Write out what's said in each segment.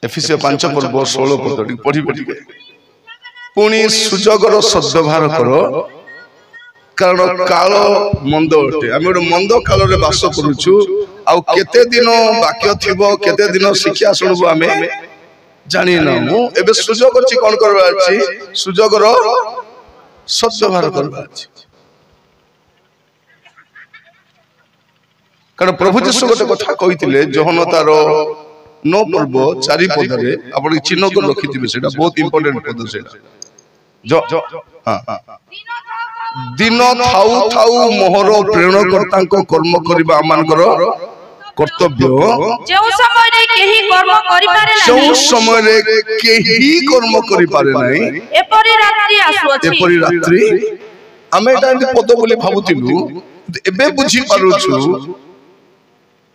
एफिसियो 5 पर्व 16 पद पढ़ी पुणी सुजोगर सद्व्यवहार कर कारण काल मंद अटे आम गोटे मंद काल रे बास करूछु आ केते दिन बाक्य थिबो केते दिन शिक्षा सुनबो आमे जानि ना मु एबे सुजोग अछि कोन करबा अछि सुजोगर सद्व्यवहार करबा अछि कारण प्रभु जीशु गोटे कथा कहिथिले जोहन तार 9 पर्व 4 पद रे आपण चिन्ह को रखिथिबे सेटा बहुत इंपोर्टेंट पद सेटा जो हां दिन थाउ थाउ मोहर प्रेरणकर्ता को कर्म करबा आमानकर कर्तव्य जो समय रे केही कर्म करि पारे नाही जो समय रे केही कर्म करि पारे नाही एपरि रात्रि आसु अछि एपरि रात्रि हमें एटा पद बोली भाबुतिलु एबे बुझी पारुछु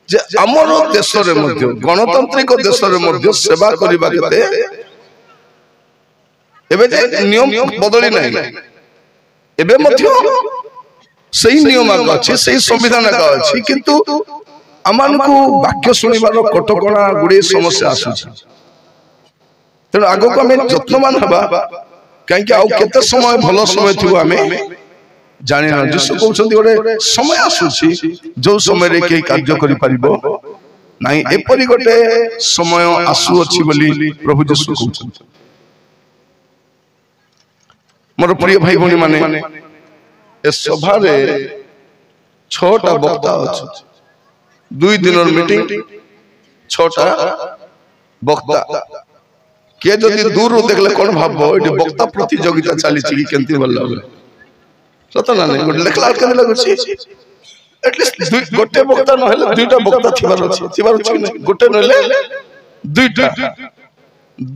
जे हमर देश रे मध्य गणतांत्रिक देश रे मध्य सेवा करिबा केते एबे जे नियम बदली नाही एबे मध्य सही नियम अछि सही संविधान का अछि किंतु अमान को वाक्य सुनिबार कटकणा गुडे समस्या आसु तेणु आगो को हमें जत्नवान हबा कहीं आउ केते समय भलो समय थिबो हमें जाने ना जिसु कहउछंती गोटे समय आसुछि जो समय रे के कार्य करि परिबो नाही एपरि गोटे समय आसु अछि बोली प्रभु जिसु कहउछंती मोर प्रिय भाई भनी माने ए सभा रे 6टा वक्ता अछि 2 दिन मीटिंग 6टा वक्ता के जदि दूर देखले कोन भाबो एटी वक्ता प्रतियोगिता चली छी केंती भल लागले सत ना नहीं गोटे लेखला के लागुछि एटलीस्ट गोटे वक्ता न हेले दुईटा वक्ता थिबार अछि नहीं गोटे नले दुईटा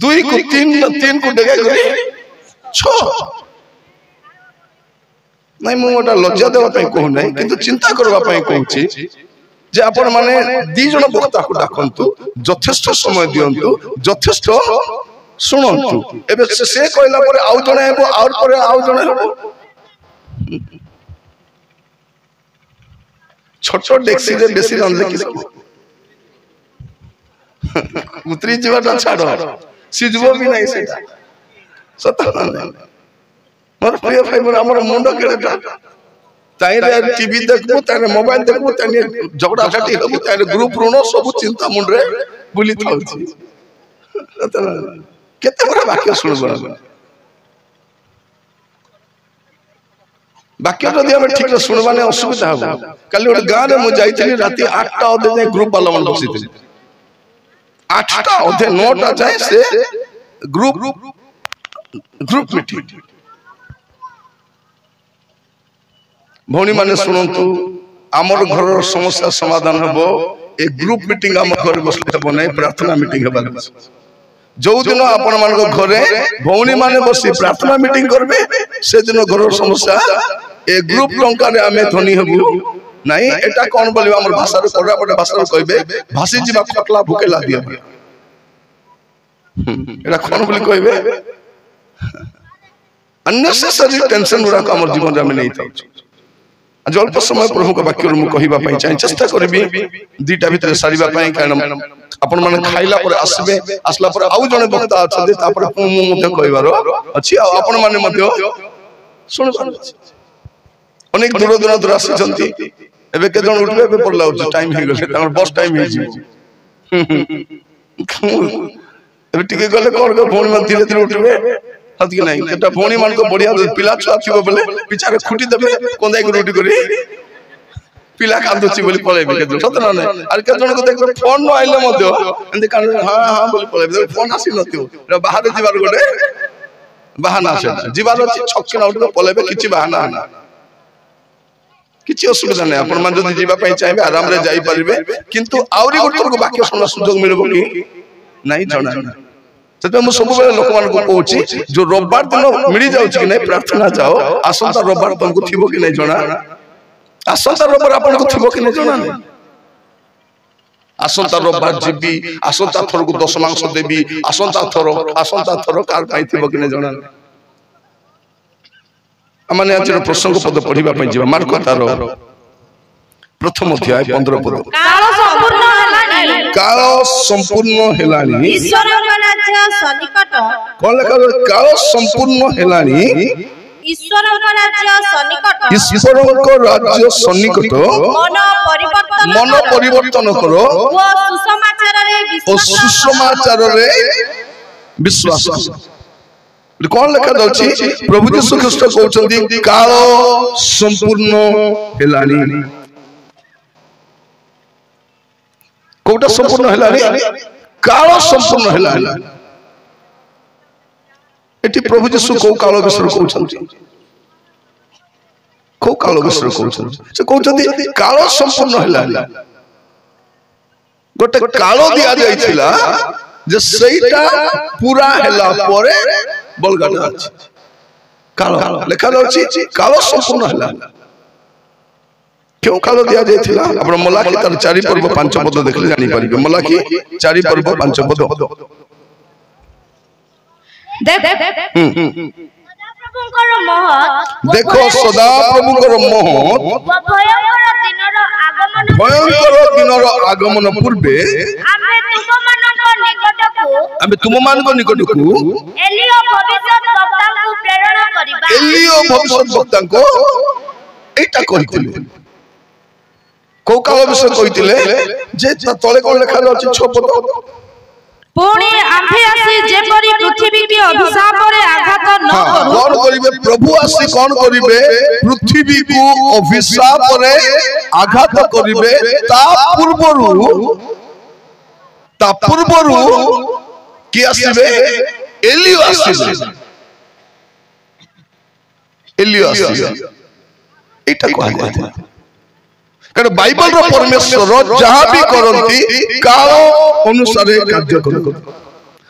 2 को 3 को डेगा करी 6 नहीं मु ओटा लज्जा देवा पई कहू नहीं किंतु चिंता करबा पई कहूछि जे आपण माने 2 जण वक्ता को डाकंतु यथेष्ट समय दियंतु यथेष्ट सुनंतु एबे से कहला परे आउ जण हेबो और परे आउ जण हेबो छोट छोट डेक्सी रे बेसी रनले कि उतरी जीवाटा छाड़ो सिजबो भी नहीं सेटा सत नहीं मोर प्रिय भाई मोर हमर मुंडो केटा ताइरे टीवी देखबो ताइरे मोबाइल देखबो ताइरे झगड़ा झाटी हबो ताइरे ग्रुप ऋण सब चिंता मुंड रे बुली थाउछि केते बड़ा वाक्य सुनबो वाक्य जदि हम ठीक से सुनबा ने असुविधा हो कल गोटे गां रे मु जाईथि राती 8टा अधे जाय ग्रुप वाला मन बसिथि 8टा अधे 9टा जाय से ग्रुप मीटिंग भौणी माने सुनंतु आमर घर समस्या समाधान हबो ए ग्रुप मीटिंग आम घर बसले हबो नै प्रार्थना मीटिंग हबा जो दिन आपण मान घरे भौणी माने बसी प्रार्थना मीटिंग करबे से दिन घर समस्या ए ग्रुप टंका रे आमे धनी हबु नाही एटा कोन बोलिबा हमर भाषा रे कोरापटे भाषा रे कहबे भासी जीवा खटला भूकेला दिया एटा कोन बोली कहबे अननेसेसरी टेंशन गुडा हमर जीवन रे नै थाउ अल्प समय प्रभु का वाक्य मु कहबा पई चाहि चेष्टा करबी दीटा भीतर सारीबा पई कारण आपण माने खाइला पर आसबे आसला पर आउ जने वक्ता अछि तापर मु मते कहबार अछि आ आपण माने मते सुनबार अछि अनेक दूर दूर दूर आसी जंती एबे के जण उठबे एबे पड़ला अछि टाइम हे गेले तार बस टाइम हे जी एबे टिके गले कोन को फोन में धीरे धीरे उठबे हत कि नहीं एटा फोनी मान को बढ़िया पिला छुआ छिबो बोले पिछारे खुटी देबे कोंदाई को रोटी करी पिला कांदुची बोली पळेबे के सत ना नहीं आर के जण को देखबे फोन न आइले मध्य एंदी कान हां हां बोली पळेबे फोन आसी नथियो रे बाहर जीवार गोटे बहाना से जीवार अछि छक्के ना उठबे पळेबे किछि बहाना ना किछि असुविधा नै आपण मान जदी जीवा पई चाहेबे आराम रे जाई परिबे किंतु आउरी गोटे को वाक्य सुनना सुयोग मिलबो कि नहीं जणा सेते मु सब बेले लोक मान को कहूची जो रविवार दिन मिली जाउची कि नहीं प्रार्थना जाओ आसंता रविवार तुमको थिबो कि नहीं जणा आसंता रविवार आपन को थिबो कि नहीं जणा नहीं आसंता रविवार जीबी आसंता थर को 10 मांस देबी आसंता थर कार पाई थिबो कि नहीं जणा अमाने आज प्रसंग पद पढिबा पई जीवा मार्क तारो प्रथम अध्याय 15 पद काल संपूर्ण हलानी काल संपूर्ण हेलानी ईश्वरଙ୍କ राज्य सन्निकट कौन लिखा काल संपूर्ण हेलानी ईश्वरଙ୍କ राज्य सन्निकट ईश्वरଙ୍କ राज्य सन्निकट मन परिवर्तन करो ओ सुसमाचार रे विश्वास कौन लिखा जाउछि प्रभु यीशु ख्रीष्ट कहउछन्ती काल संपूर्ण हेलानी कोटा संपूर्ण हेलानी काल संपूर्ण हेलानी एटी प्रभु यीशु को काल विषय कहउछन्ती को काल विषय कहउछन्ती से कहउछन्ती काल संपूर्ण हेलानी गोटे काल दिया जाइथिला जे सेटा पूरा हेला परे बलगाटा अछि काल लिखा जाउछि काल संपूर्ण हेला क्यों काल दिया जाइथिला आपण मलाकी तार 4 पर्व 5 पद देखले जानि परिबे मलाकी 4 पर्व 5 पद देखो सदा प्रभुकर महत भयंकर दिनर आगमन पूर्वे आमे तुम मान को निकट को एलियो भविष्यत वक्ता को एटा कहिथिले को काल विषय कहिथिले जे तळे कोन लेखा अछि 6 पद पुणी आंधे आसी जेपरी पृथ्वी की अभिशाप रे आघात न करू कौन करिवे प्रभु आसी कौन करिवे पृथ्वी को अभिशाप रे आघात करिवे ता पूर्वरु की आसीबे एलियो आसीबे एटा कहै जाय कारण बाइबल रो परमेश्वर जहां भी करंती काल अनुसार कार्य करंती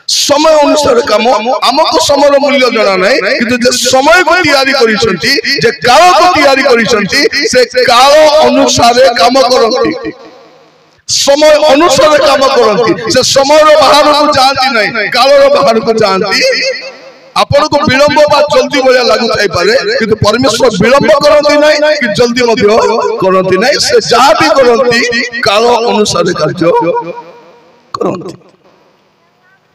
समय अनुसार काम हमको समय मूल्य जाना नहीं किंतु जे समय को तैयारी करिसंती जे काल को तैयारी करिसंती से काल अनुसार काम करंती समय अनुसार काम करंती से समय रो बाहर को जानती नहीं काल रो बाहर को जानती आपण को विलंब बा जल्दी बोलिया लागु थाई पारे किंतु परमेश्वर विलंब करंती नहीं कि जल्दी मध्य करंती नहीं से जहां भी करंती काल अनुसार कार्य करंती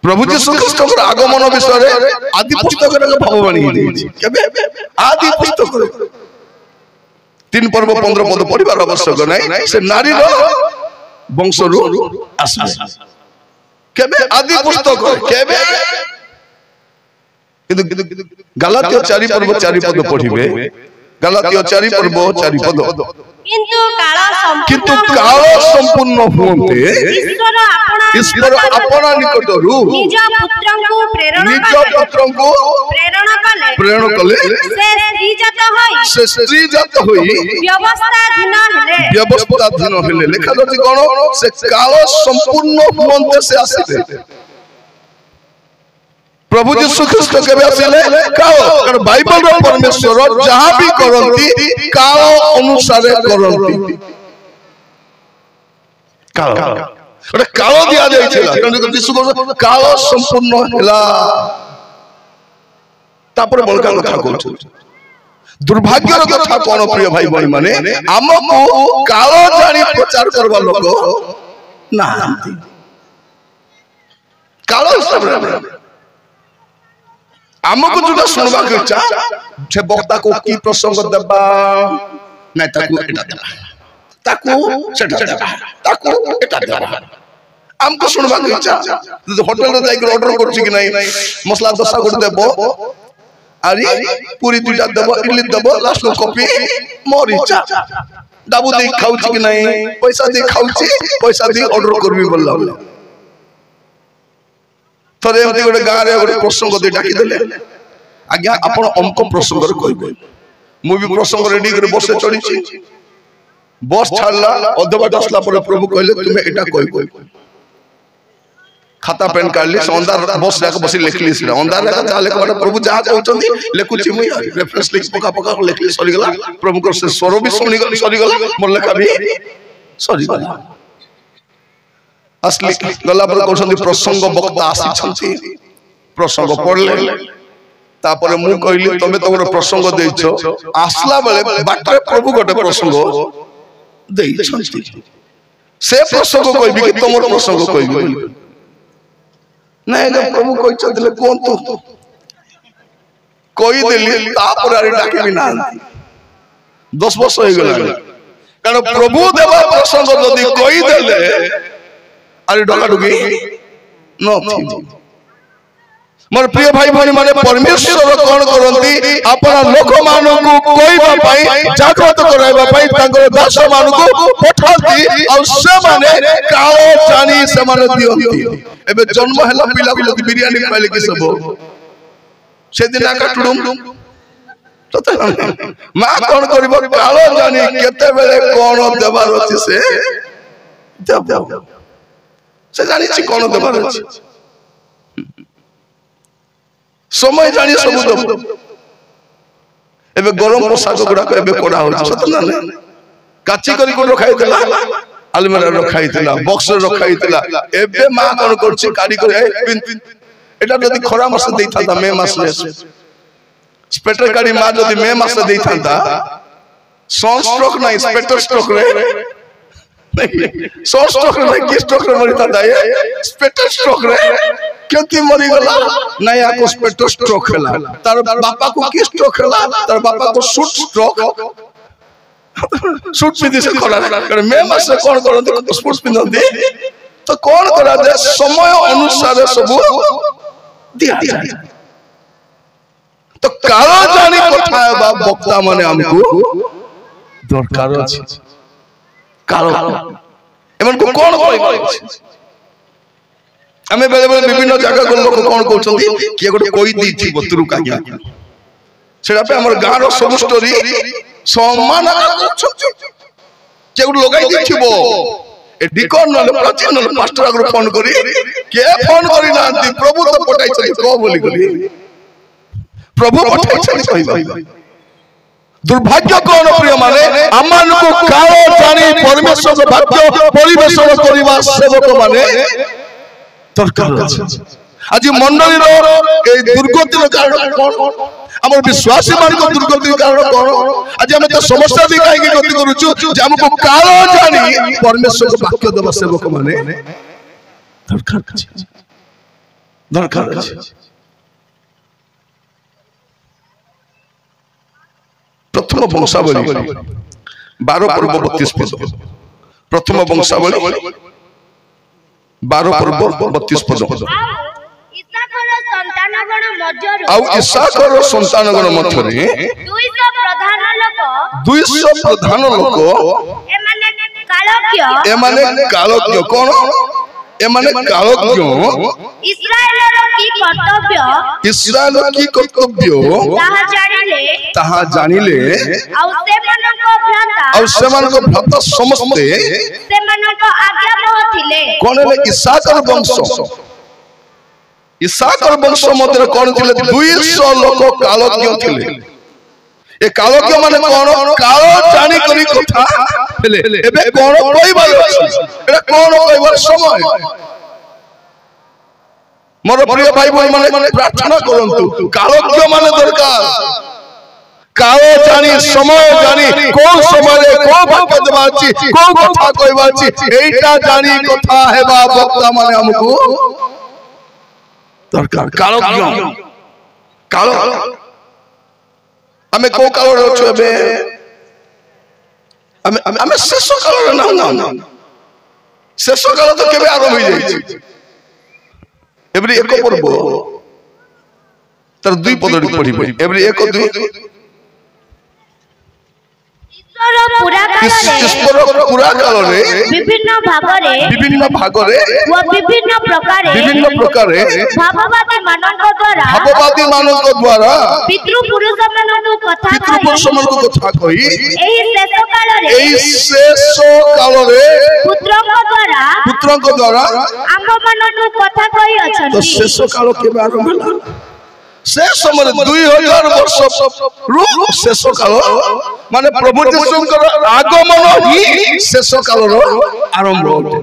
प्रभु यीशु ख्रीष्ट आगमन विषय रे आदि पुस्तक रे भगवान ही केबे आदि पुस्तक रे 3 पर्व 15 पद पढ़िबार आवश्यक नहीं से नारी रो वंश रु आसबे केबे आदि पुस्तक केबे गलातिया 4 पर्व 4 पद पढ़िबे गलातिया 4 पर्व 4 पद किंतु काल संपूर्ण होते ईश्वर अपना निकटरू निज पुत्र को प्रेरण कले से स्त्री जात होई व्यवस्थाधीन हेले लिखा जाछि कोन से काल संपूर्ण होते से आसीबे प्रभु यीशु ख्रीष्ट केबे आसिले काल कारण बाइबल रो परमेश्वर जहां भी करंती काल अनुसार करंती काल अरे काल दिया जाय छिला कारण यीशु काल संपूर्ण होला तापर बलका कथा कहू दुर्भाग्यर कथा कोन प्रिय भाई बहन माने हमको काल जानी प्रचार करबा लोक ना काल सब हमको जोटा सुनबा के इच्छा छे वक्ता को की प्रसंग देबा नै ताकू एटा देबा ताकू सेटा देबा ताकू एटा देबा हमको सुनबा के इच्छा होटल रे जाई के ऑर्डर करछि कि नै मसला दसा कर देबो अरे पूरी दुटा देबो इडली देबो लास्ट में कॉफी मोर इच्छा दाबू दे खाउछि कि नै पैसा दे खाउछि पैसा दे ऑर्डर करबी बोलला थरे एमती गोटे गाँ रे गोटे प्रसंग दे डाकी देले आज्ञा आपण अमको प्रसंग रे कहबे मु भी प्रसंग रेडी करे बस चढ़ी छी बस छाड़ला अधबाट असला पर प्रभु कहले तुमे एटा कहबो खाता पेन कार्ड ली अंधार बस जाके बसी लिखली से अंधार जाके चाले के प्रभु जहा कहउचंती लेखुची मुई रेफरेंस लिख पका पका लिखली सरी गला प्रभु को से स्वर भी सुनी गली सरी गला मोर लेखा भी सरी गला असली गला पर कहउचंती प्रसंग वक्ता आसी छंती प्रसंग पढ़ले तापरे मु कहली तमे तो गोटे प्रसंग देइछो आसला बेले बाटरे प्रभु गोटे प्रसंग देइछंती से प्रसंग कहबी कि तुम प्रसंग कहबी नहीं जब प्रभु कहते कौन तू कहीदेली डाके ना 10 वर्ष हो गला कारण प्रभु देवा प्रसंग जदि कहीदेले अरे डकाडुकी न मोर प्रिय भाई भाई माने परमेश्वर कौन करती अपना लोक मानू कहवा जागृत कराइबा तांकर दास मानू पठाती और से माने काल जानी से माने दियंती एबे जन्म हैला पिला को बिरयानी खाइले कि सब से दिन काटुडुम तो मां कौन करबो काल जानी केते बेले कौन देबार अछि से देव से जानि छी कौन देबार अछि समय जानी सब दब एबे गरम पोशाक गुडा को एबे कोडा हो सत ना काची करी को रखाइतला अलमारी रखाइतला बॉक्स रखाइतला एबे मां कोन करछि काडी करे एटा जदी खरा मास देई थाता मे मास ले स्पेटर काडी मां जदी मे मास देई थाता सनस्ट्रोक नहीं स्पेटर स्ट्रोक रे नहीं सनस्ट्रोक रे की स्ट्रोक रे मरि थाता ये स्पेटर स्ट्रोक रे क्योंकि मरी गला नया को स्पेटर स्ट्रोक हैला तार बापा को की स्ट्रोक हैला तार बापा को शूट स्ट्रोक शूट विधि से खला कर मैं मास कौन करते स्पोर्ट्स पिनंदी तो कौन करा दे समय अनुसार सब दिया जाए तो कालो जानी कथा बा वक्ता माने हमको दरकार अछि कालो एमन को कौन कहै आमे बेले बेले विभिन्न जगह को लोक कौन कहउछंती कि गोटे कोई दी थी बतुरु कागिया सेडा पे हमर गां रो सब स्टोरी सम्मान कहउछंती के गोटे लगाई दिथिबो ए डिकन न प्राचीन न मास्टर अगर फोन करी के फोन करी नांती प्रभु तो पठाई छथि को बोली गली प्रभु पठाई छथि कहबा दुर्भाग्य कौन प्रिय माने अमन को कालो जानी परमेश्वर को भाग्य परिवेशन करिवा सेवक माने दरकार अछि आज मंडली रो ए दुर्गति रो कारण कोन हमर विश्वासी मान को दुर्गति रो कारण कोन आज हम तो समस्या भी काहे गति करूछु जे हमको कालो जानी परमेश्वर को वाक्य देव सेवक माने दरकार अछि प्रथम वंशावली 12 पर्व 32 पद प्रथम वंशावली 12 पर्व 32 पद आउ इसाकर संतानगण मध्यरे 200 प्रधान लोक एमाने कालज्ञ कोन एमाने कालज्ञ इस्राएल की कर्तव्य ताहा जानिले और सेमान को भ्राता समस्ते कोन ले इसाकर वंश मध्य कोन थिले 200 लोक कालज्ञ थिले ए कालज्ञ माने कोन कालो जानी करी कथा हेले एबे कोन कहबार अछि एटा कोन कहबार समय मोर प्रिय भाई भाई माने प्रार्थना करंतु कालज्ञ माने दरकार कालो जानी समय जानी कोन समय रे को वाक्य देबा अछि को कथा कहबा अछि एटा जानी कथा हेबा वक्ता माने हमको दरकार कालज्ञ कालो हमें को कालो रछो बे हमें शेष काल ना शेष काल तो केबे आरंभ हो जाई छी एवरी एक पर्व तर दुई पद पढ़ी एवरी एक दुई ईश्वर पूरा काल रे विभिन्न भाग रे व विभिन्न प्रकार भाववादी मानक द्वारा पितृपुरुष मानक कथा कही एही शेष काल रे पुत्रक द्वारा आम मानक कथा कही अछि तो शेष काल केबे आरंभ होला से समय 2000 वर्ष रु शेष काल माने प्रभु यीशुकर आगमन ही शेष काल रो आरंभ होते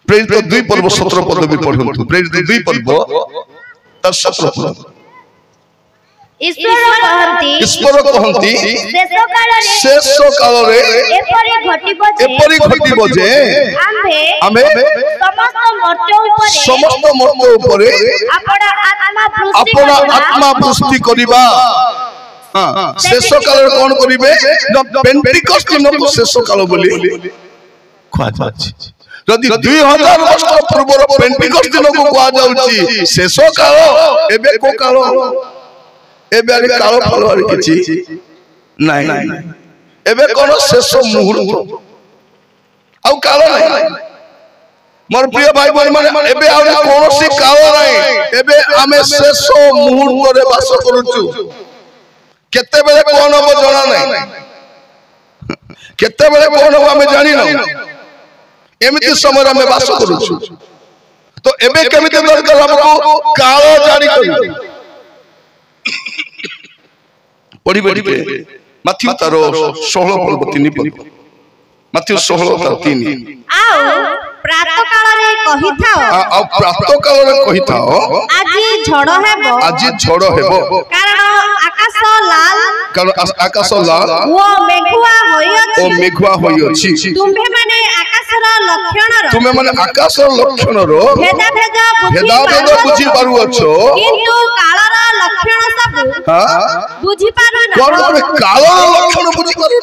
प्रेरित 2 पर्व 17 पद भी पढंतु प्रेरित 2 पर्व तर 17 पद ईश्वर कहती शेष काल रे एपरी घटिबो जे आमे समस्त मर्त्य उपरे अपना आत्मा पुष्टि करिबा। हां शेष काल रे कोन करिवे पेंटिकस्ट दिन को शेष काल बोली खुआ जाछि। यदि 2000 वर्ष पूर्व पेंटिकस्ट दिन को खुआ जाउछि शेष काल एबे को काल एबे आले काल फल आले किछि नाही एबे कोन शेष मुहूर्त आउ काल नाही। मोर प्रिय भाई बहन माने एबे आउ कोनोसी काल नाही एबे आमे शेष मुहूर्त रे वास करूछु। केते बेले कोन हो जणा नाही केते बेले कोन हो आमे जानि न एमिति समय आमे वास करूछु। तो एबे केमिति दरकार हमको काल जानि करी पढ़ी पढ़ी माथ्यू तारो 16 पद 3 पद माथ्यू 16:3 आओ प्रातः काल रे कहि थाओ आ प्रातः काल रे कहि थाओ आज झड़ हेबो कारण आकाश लाल ओ मेघुआ होई अछि तुम्हे माने आकाशर लक्षण रो भेद बुझी पारु अछो किंतु कालर लक्षण सब बुझी पारु ना कोन कालर लक्षण बुझी पारु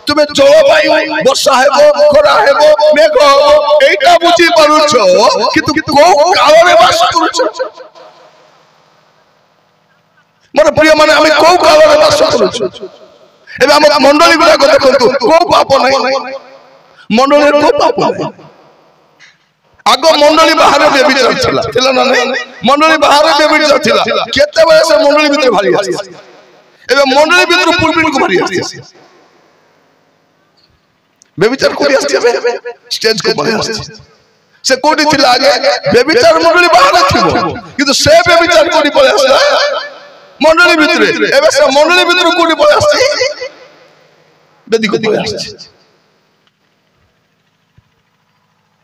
तुमे जलवायु वर्षा हेबो खरा हेबो मेघ हेबो एटा बुझी पारु छो किंतु को काल रे वास करू छो। मोर प्रिय माने हम को काल रे वास करू छो। एबे हम मंडली गुला को देखंतु को पाप नै मंडली को पाप नै। आगो मंडली बाहर बेबिचार थिला ना नै मंडली बाहर बेबिचार थिला केते बळे से मंडली भीतर भारी आसी एबे मंडली भीतर पूर्वी को भारी आसी बेबिचार कोडी आसी स्टेज को भारी आसी से कोडी थिला आगे बेबिचार मंडली बाहर थिबो किंतु से बेबिचार कोडी पळे आसी मंडली भीतर एबे से मंडली भीतर कोडी पळे आसी बेदी को पळे आसी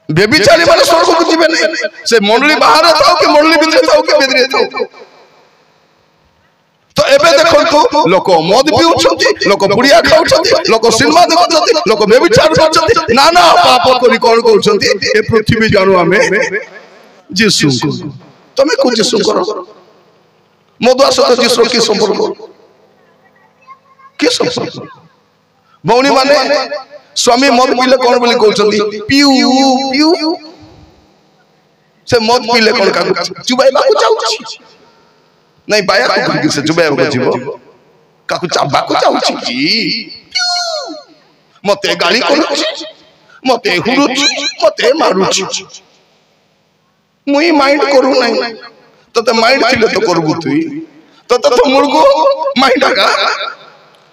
बेबिचारी माने स्वर्ग को जीवे नहीं से मंडली बाहर थाओ कि मंडली भीतर थाओ कि बेदरे थाओ। तो एबे देखंतु लोक मद पिउछंती लोक बुढ़िया खाउछंती लोक सिनेमा देखुछंती लोक बेबिचार करछंती नाना पाप करी कोन कहउछंती ए पृथ्वी जानु हमें यीशु तमे को यीशु करो मदुआ सहित यीशु की संपर्क भौणी माने स्वामी मद पीले कोन बोली कहउछंती पिउ पिउ से मद पीले कोन का चुबाइबा को चाउछि नहीं बाया को से चुबाइबा को जीवो काकु चाबा को चाउछि जी मते गाली करूछि मते हुरुछि मते मारुछि मुई माइंड करू नहीं तते माइंड थिले तो करबु तुई तते तो मुर्गो माइंड का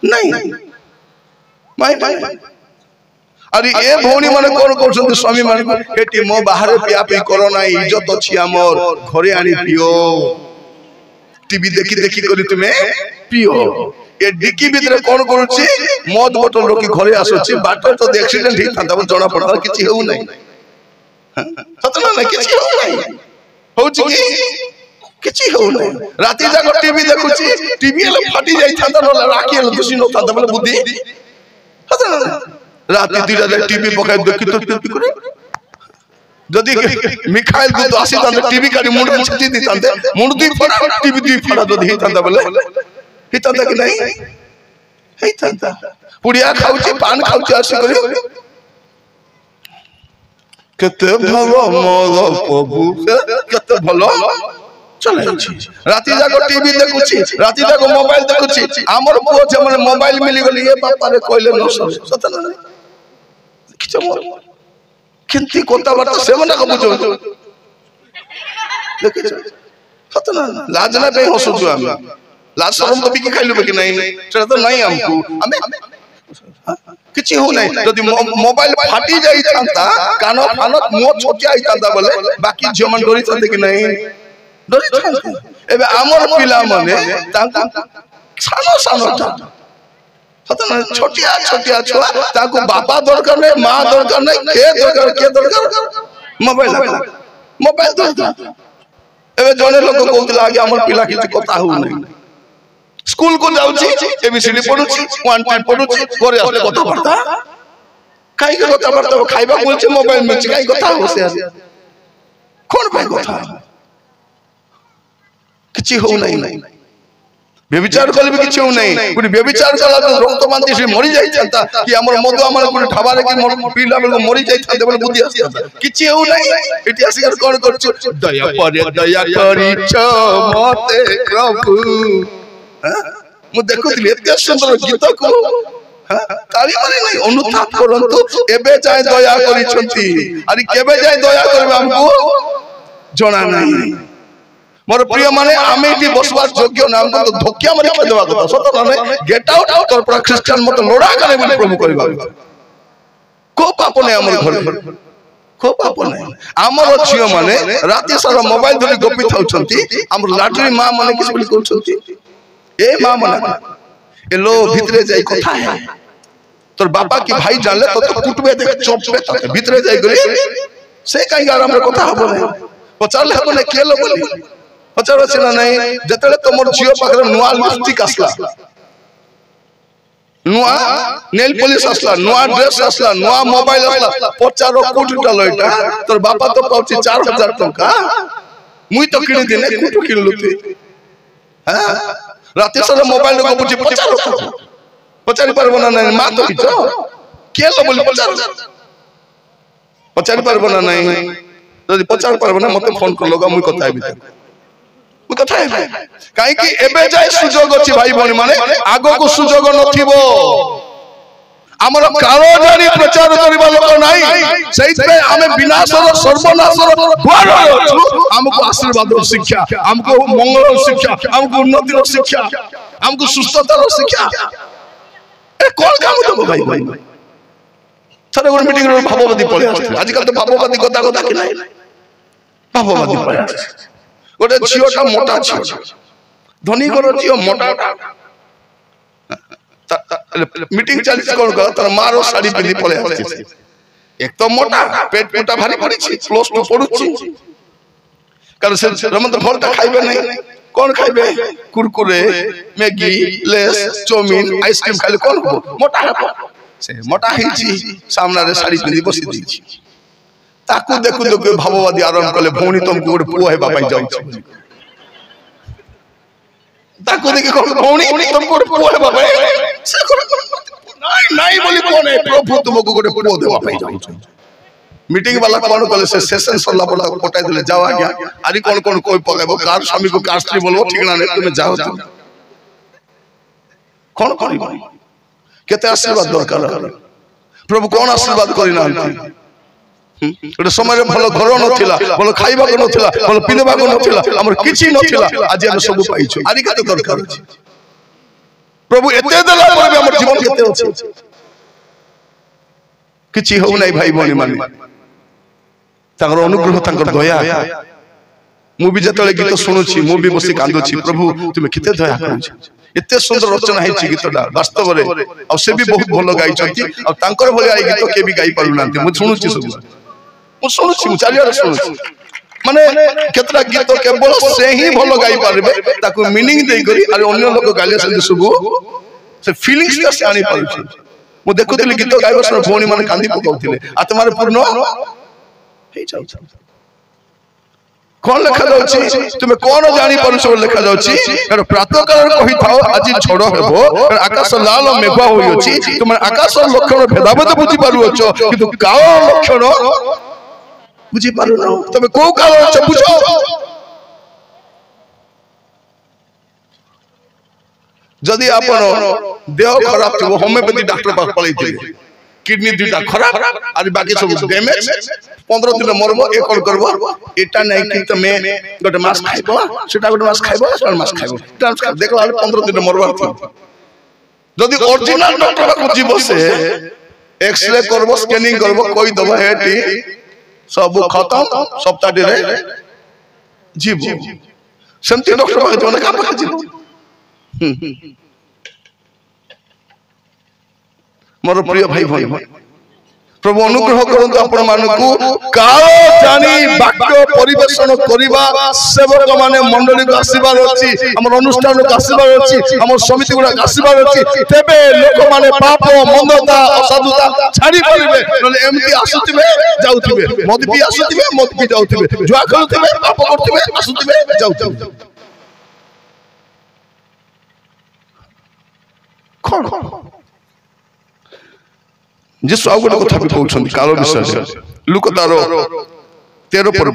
नहीं माइंड अरे ए भौणी माने कोन कहउछंती स्वामी माने एटी मो बाहर पिया पई करो ना इज्जत अछि हमर घरे आनी पियो टीवी देखि देखि करी तुमे पियो ए डिकी भीतर कोन करूछि मद बोतल रोकी घरे आसुछि बाटर तो एक्सीडेंट ही था जणा पडा किछि हेउ नै सतना ना किछि हेउ नै होछि कि किछि हेउ नै राती जाग टीवी देखुछि टीवी ले फाटी जाई था न राखी ले दुसी न था बोले बुद्धि सतना राती दिरा टीवी पकाय देखि तो टीवी करे जदी मिखाइल दूत आसी तांते टीवी काडी मुंड में छती दी तांते मुंड दी फड़ा टीवी दी फड़ा जदी ही तांता बोले ही तांता कि नहीं ही तांता पुड़िया खाउची पान खाउची आसी करी केते भलो मोर प्रभु केते भलो चले राती जाको टीवी देखुची राती जाको मोबाइल देखुची हमर पुओ जे माने मोबाइल मिली गली ए बापा रे कहले न सतना किछ मोर किंती कोता बात से मना को बुझो देखि सतना लाजना पे हसुछु हम लाज शरम तो बिकी खाइलु कि नहीं सेटा तो नहीं हमको हमें किछि हो नहीं यदि मोबाइल फाटी जाई थांता कानो फानो मो छोटिया आई थांता बोले बाकी जमन डोरी थांते कि नहीं डोरी थांते एबे हमर पिला माने तांका सानो सानो था सतना छोटिया छोटिया छुआ ताको बापा दरकार नहीं मां दरकार नहीं के दरकार मोबाइल दरकार एबे जने लोग कहउतला कि हमर पिला किछ कथा हो नहीं स्कूल को जाउची एबीसीडी पढुची 1 2 पढुची घरे आले कथा बार्ता काई के कथा बार्ता खाइबा बोलचे मोबाइल में काई कथा हो से कोन भाई कथा किछि हो नहीं व्यभिचार कले भी किछि हो नहीं कोनी व्यभिचार कला तो रक्त मांती से मरि जाई छता कि हमर मधु हमर कोन ठाबारे कि पीला बेल मरि जाई छता बेल बुद्धि आसी किछि हो नहीं एटी आसी कोन करछु दया परे दया करिछ मते प्रभु मु देखुଥିଲି एते सुंदर गीत को ताली मारी नहीं अनुताप करंतु एबे जाय दया करिसंती अरे केबे जाय दया करबे हमको जणा नहीं मोर प्रिय माने आमे एटी बसवास योग्य ना हमको तो धोकिया मारी के देबा କଥା सत माने गेट आउट तोर पर क्रिश्चियन मत लोडा करे बोली प्रभु करबा को पाप नै हमर घर को पाप नै हमर छियो माने राति सारा मोबाइल धरि गपी थाउछंती हमर लाटरी मां माने किस बोली कहउछंती ए मां माने ए लो भितरे जाई कथा है तोर बाबा की भाई जानले तो कुटबे देख चोपबे त भितरे जाई गली से काई गार हमर कथा हबो नै पचारले हबो नै केलो बोली पचार छिना नै जतले तमर जियो पाखरे नुआ लिपस्टिक आसला नुआ नेल पॉलिश आसला नुआ ड्रेस आसला नुआ मोबाइल आसला पचार कोटिटा लइटा तोर बाबा तो पाउची 4000 टका मुई तो किनि दिने कुटु किनलु तू हां राते सारा मोबाइल को बुझी 50 टका पचारी परबो ना नहीं मां तो किछो केलो बोली 50 परबो ना नहीं यदि 50 परबो ना मते फोन कर लोगा मुई कथा हेबी मु कथा हेबी काई कि एबे जाय सुजोग अछि भाई भणी माने आगो को सुजोग नथिबो हमर कालो जानी प्रचार करबा लोक नाही सहित पे हमें विनाशर सर्वनाशर द्वार अछु हमको आशीर्वाद शिक्षा हमको मंगल शिक्षा हमको उन्नति शिक्षा हमको सुस्थता शिक्षा ए कोन काम दबो भाई भाई थरे गोर मीटिंग रो भाववादी पळे आछे आजकल तो भाववादी कथा कथा कि नाही भाववादी पळे आछे गोटे छियोटा मोटा छियो धनी घर छियो मोटा मीटिंग चली कोन कर तर मारो साड़ी पिंदी पळे आछे एक तो मोटा पेट मोटा भारी पड़ी छी प्लस टू पडुची कारण से रमत भरता खाइबे नहीं कौन खाइबे Kurkure Maggi Lay's chowmein ice cream खाइले कौन मोटा है से मोटा ही छी सामना रे साड़ी पिंदी बसी दी छी ताकू देखु देखु भाववादी आरंभ कले भौणी तुमको गोटे पुओ हेबा पई जाउ छी ताकू देखि कोन भौणी तुमको गोटे पुओ हेबा पई नहीं नहीं बोली कोन है प्रभु तुमको गोटे पुओ देबा पई जाउ छी मीटिंग वाला कौन कले से सेशन सरला पड़ा कोटाई देले जाओ आज्ञा आरी कौन कौन कोई पगाबो कार स्वामी को कार स्त्री बोलबो ठीक ना नहीं तुम जाओ कौन करिबो केते आशीर्वाद दरकार प्रभु कौन आशीर्वाद करि नांती ओटे समय भलो घर नथिला भलो खाइबा को नथिला भलो पिनबा को नथिला हमर किछि नथिला आज हम सब पाइछु आरी केते दरकार अछि प्रभु एते देला पर हमर जीवन केते अछि किछि हो नै भाई भणी माने ताकर अनुग्रह ताकर दया मु भी जतले गीत सुनुछि मु भी बसी कांदुछि प्रभु तुमे किते दया करूछ एते सुंदर रचना है गीतटा वास्तव रे और से भी बहुत भलो गाई छथि और तांकर भले आई गीत के भी गाई पारु नांती मु सुनुछि सब मु सुनुछि मु चारिया सुनुछि माने केतरा गीत केवल से ही भलो गाई पारबे ताकू मीनिंग देई करी अरे अन्य लोक गाले से सुबु से फीलिंग्स से आनी पारु मु देखुतिली गीत गाइबा सर भौणी माने कांदी पकाउतिले आत्मार पूर्ण हे जाउ कौन लिखा जाउछि तुमे कौन जानि परछ लिखा जाउछि कारण प्रातः काल कहि थाओ आज झड़ हेबो कारण आकाश लाल मेघा होई अछि तुम आकाश लक्षण भेदाभेद बुझी पारु अछो किंतु काल लक्षण बुझी पारु न तुमे को काल अछ बुझो जदि आपण देह खराब थबो होमियोपैथी डॉक्टर पास पळैथिले किडनी दुटा खराब और बाकी सब डैमेज 15 दिन मरबो ए कोन करबो एटा नै कि तमे गोटे मास खाइबो सेटा गोटे मास खाइबो सेटा मास खाइबो ट्रांसफर देखला 15 दिन मरबा थी जदि ओरिजिनल डॉक्टर को जीवो से एक्सरे करबो स्कैनिंग करबो कोई दवा हेटी सब खत्म सप्ताह रे जीवो सेमती डॉक्टर पाके जोने का पाके जीवो मोर प्रिय भाई भाई प्रभु अनुग्रह करंतु आपण मानकु काल जानी वाक्य परिवेशन करिबा सेवक माने मंडली को आसीबार अछि हमर अनुष्ठान को आसीबार अछि हमर समिति गुडा आसीबार अछि तेबे लोक माने पाप मंदता असाधुता छाड़ी परिबे नले एमती आसुतिबे जाउतिबे मद पी आसुतिबे मद पी जाउतिबे जुआ खेलुतिबे पाप करतिबे आसुतिबे जाउतिबे कोन जिस आउ गोटे कथा भी कहउछन काल विषय लुक तार 13 पर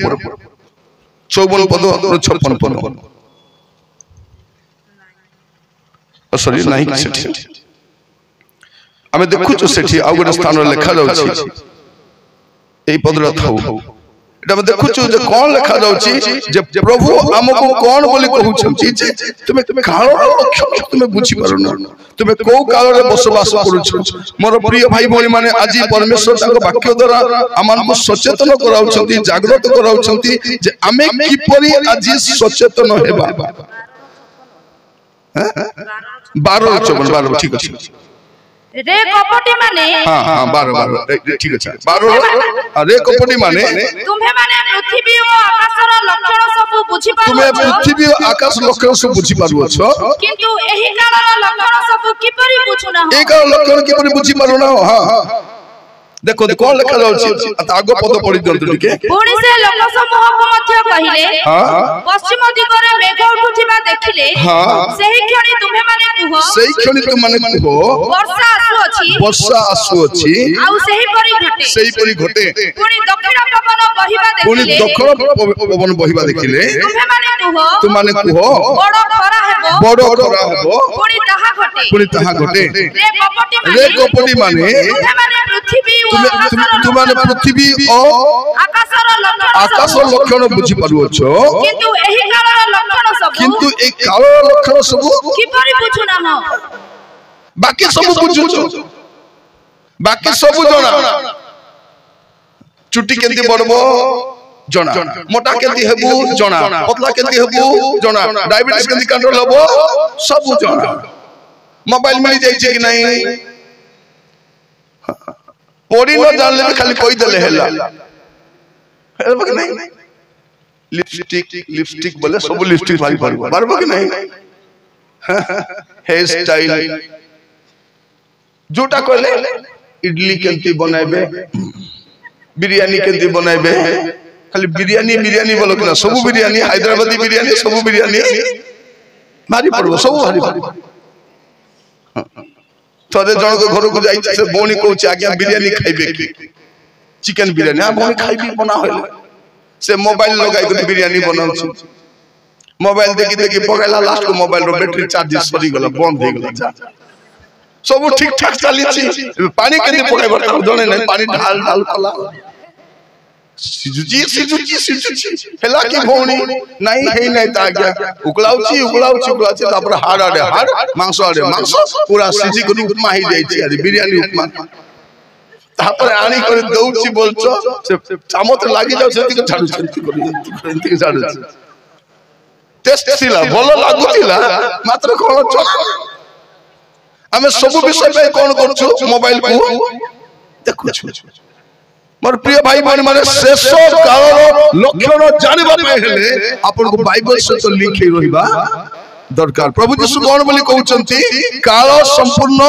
54 पद 56 पद सॉरी नहीं सेठी आमे देखुछु सेठी आउ गोटे स्थान लिखा जाउछि एई पदरा थाउ एटा हम देखुछु जे कोन लिखा जाउछि जे प्रभु हमको कोन बोली कहउछन जे तुमे काल लक्षण तुमे बुझी पारुना तुमे को काल रे बसवास करूछ मोर प्रिय भाई भोनी माने आज परमेश्वर ताको वाक्य द्वारा आमान को सचेतन कराउछंती जागृत कराउछंती जे आमे किपरि आज सचेतन हेबा 12 ठीक अछि रे कपटी माने हां 12 ठीक अछि 12 रे कपटी माने तुम्हे माने पृथ्वी और आकाशर लक्षण सब बुझी पारो तुम्हे पृथ्वी और आकाश लक्षण सब बुझी पारो छ किंतु एही कालर लक्षण सब किपरि बुझुना ए काल लक्षण किपरि बुझी पारो ना हां देखो कोन लिखा जाउछि आगो पद पढि दंतु टिके पुणी से लोक समूह को मध्य कहिले पश्चिम दिगरे मेघ उठुथिबा देखिले सेही क्षणी तुम्हे माने कुह सेही क्षणी तुम माने कुह वर्षा आसु अछि आउ सेही परि घटे पुणी दक्षिण पवन बहिबा देखिले तुम माने कुह बड़ खरा हेबो पुणी ताहा घटे रे कपटी माने तुम माने पृथ्वी और आकाश लक्षण बुझी पारुओ छ किंतु एही कालर लक्षण सब किंतु ए कालर लक्षण सब किपरि बुझुना हो बाकी सब बुझु छ बाकी सब जणा चुटी केंती बडबो जणा मोटा केंती हेबु जणा पतला केंती हेबु जणा डायबिटीज केंती कंट्रोल हेबो सब जणा मोबाइल मिल जाई छै कि नहीं पड़ी न जानले भी खाली कोई दले हेला हेलबो कि नहीं लिपस्टिक बोले सब लिपस्टिक मारी पारबो कि नहीं हेयर स्टाइल जोटा कहले इडली केंती बनाइबे बिरयानी केंती बनाइबे खाली बिरयानी बोलो कि ना सब बिरयानी हैदराबादी बिरयानी सब बिरयानी मारी पड़बो सब मारी पड़बो थोड़े जन को घर को जाई से बोनी कहूची आज्ञा बिरयानी खाइबे की चिकन बिरयानी आ बोनी खाइबी बना होले से मोबाइल लगाई के बिरयानी बनाउची मोबाइल देखि पगला लास्ट को मोबाइल रो बैटरी चार्ज सरी गला बंद हो गला सब ठीक ठाक चली छी पानी केते पकाई बता जने नहीं पानी ढाल कला सिजुची हेला की भौणी नहीं है नहीं ता आज्ञा उकलाउची तापर हाड़ आडे हाड़ मांस आडे मांस पूरा सिजी को उपमा ही जाई छी अरे बिरयानी उपमा तापर आनी कर दउची बोलछो से चामच लागि जाउ सेति को छाडु सेति को छाडु टेस्ट सिला भलो लागुतिला मात्र कोन चला हमें सब विषय पे कोन करछु मोबाइल को देखुछु मोर प्रिय भाई बहन माने शेष कालर लक्षण जानिबा पे हेले आपन को बाइबल से तो लिखै रहिबा दरकार प्रभु यीशु कोन बोली कहउचंती काल संपूर्ण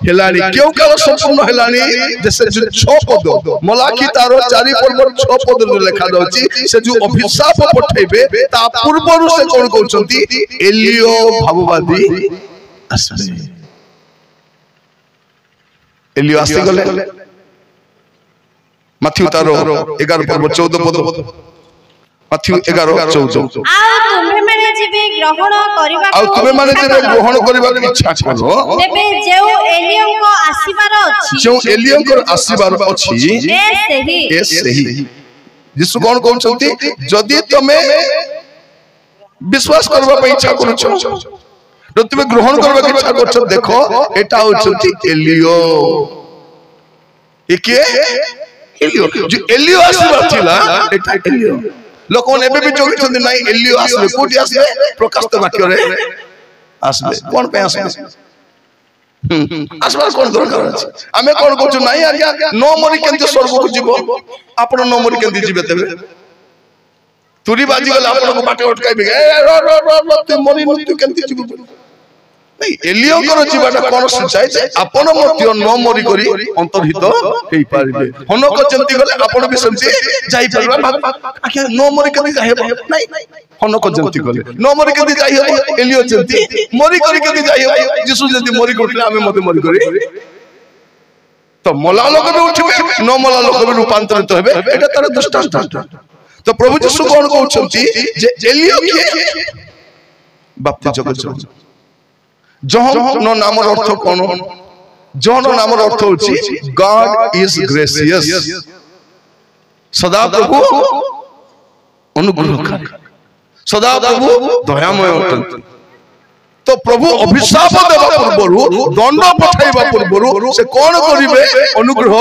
हेलानी क्यों काल संपूर्ण हेलानी जैसे जो 6 पद मलाकी तारो 4 पर्व 6 पद रे लिखा दउची से जो अभिशाप पठैबे ता पूर्वरु से कोन कहउचंती एलियो भाववादी आसे एलियो आसी गले मथ्यू तारो 11 पर्व 14 पद मथ्यू 11 14 आ तुम्हें माने जेबे ग्रहण करबा इच्छा करो तेबे जेउ एलियन को आसीबार अछि जो एलियन को आसीबार अछि ए सही यीशु कोन कहउछंती जदी तमे विश्वास करबा पे इच्छा करू छ तो तुम्हें ग्रहण करबा इच्छा करछ देखो एटा होछंती एलियो एके एलियो जो एलियो आसीबार थिला एटा एलियो लोक ने भी जोगी छथि नाही एलियो आसले कोठी आसले प्रकाश वाक्य रे आसले कोन पे आसले आसबार कौन दरकार अछि आमे कोन कहू नाही आज्ञा नो मरी केंते स्वर्ग को जीवो आपण नो मरी केंते जीवे तबे तुरी बाजी गला आपण को बाटे अटकाइबे ए रो रो रो तू मरी न तू केंते जीवो नहीं एलियो करो जीवाटा कोन सचाई जे आपण मध्य नो मरी करी अंतर्हित हेई पारिबे हनक जंती गले आपण भी समझे जाई परबा आज्ञा नो मरी केंते जाहेबो नहीं हनक जंती गले नो मरी केंते जाई हो एलियो जंती मरी करी केंते जाई हो जिसु जंती मरी करले आमे मते मरी करी तो मला लोक भी उठबे नो मला लोक भी रूपांतरित हेबे एटा तार दृष्टांत तो प्रभु यीशु कोन कहउछंती जे एलियो के बाप्ति जगत जहन नाम अर्थ कोन जहन नाम अर्थ होछि गॉड इज ग्रेसियस सदा प्रभु अनुग्रहकारी सदा प्रभु दयामय अटंती तो प्रभु अभिशाप देवा पूर्वरु दंड पठाइबा पूर्वरु से कोन करिवे अनुग्रह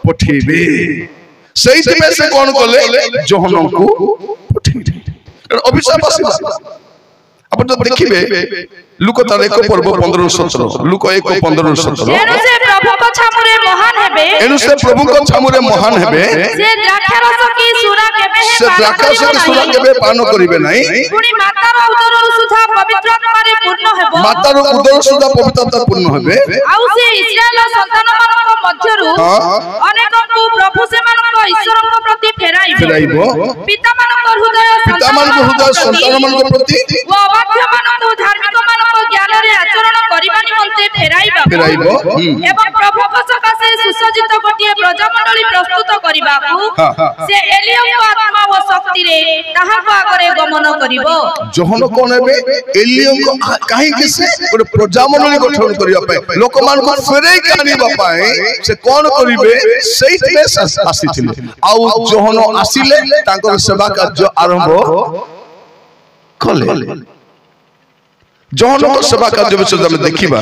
पठेबे सेहि में से कोन कले जहन को पठेबे अभिशाप आसीबा अपन तो देखिबे लुक तार 1 पर्व 15-17 लुक 1:15-17 एनु से प्रभु को छामुरे महान हेबे एनु से प्रभु को छामुरे महान हेबे से द्राक्षारस की सुरा केबे से द्राक्षारस की सुरा केबे पान करिवे नाही पुनी मातार उदर सुधा पवित्रतारे पूर्ण हेबो मातार उदर सुधा पवित्रता पूर्ण हेबे आउ से इस्राएल संतान मानक मध्यरु अनेक को प्रभु से मानक ईश्वर को प्रति फेराइबो पिता मानक हृदय संतान मानक प्रति व अबाध्य मानक धार्मिक मानक ज्ञान रे आचरण करिबा निमंते फेराइबो एवं प्रभु को सकासे सुसज्जित गोटिए प्रजामंडली प्रस्तुत करिबाकू से एलियो को आत्मा व शक्ति रे ताहा को आगरे गमन करिवो जहन कोन हेबे एलियो को काहे कि से ओरे प्रजामंडली गठन करिया पाए लोक मान को फेरै कानिबा पाए से कोन करिवे सेहि में आसीथिले आउ जहन आसीले तांकर सेवा कार्य आरंभ कले जहन को सेवा कार्य विषय में देखिबा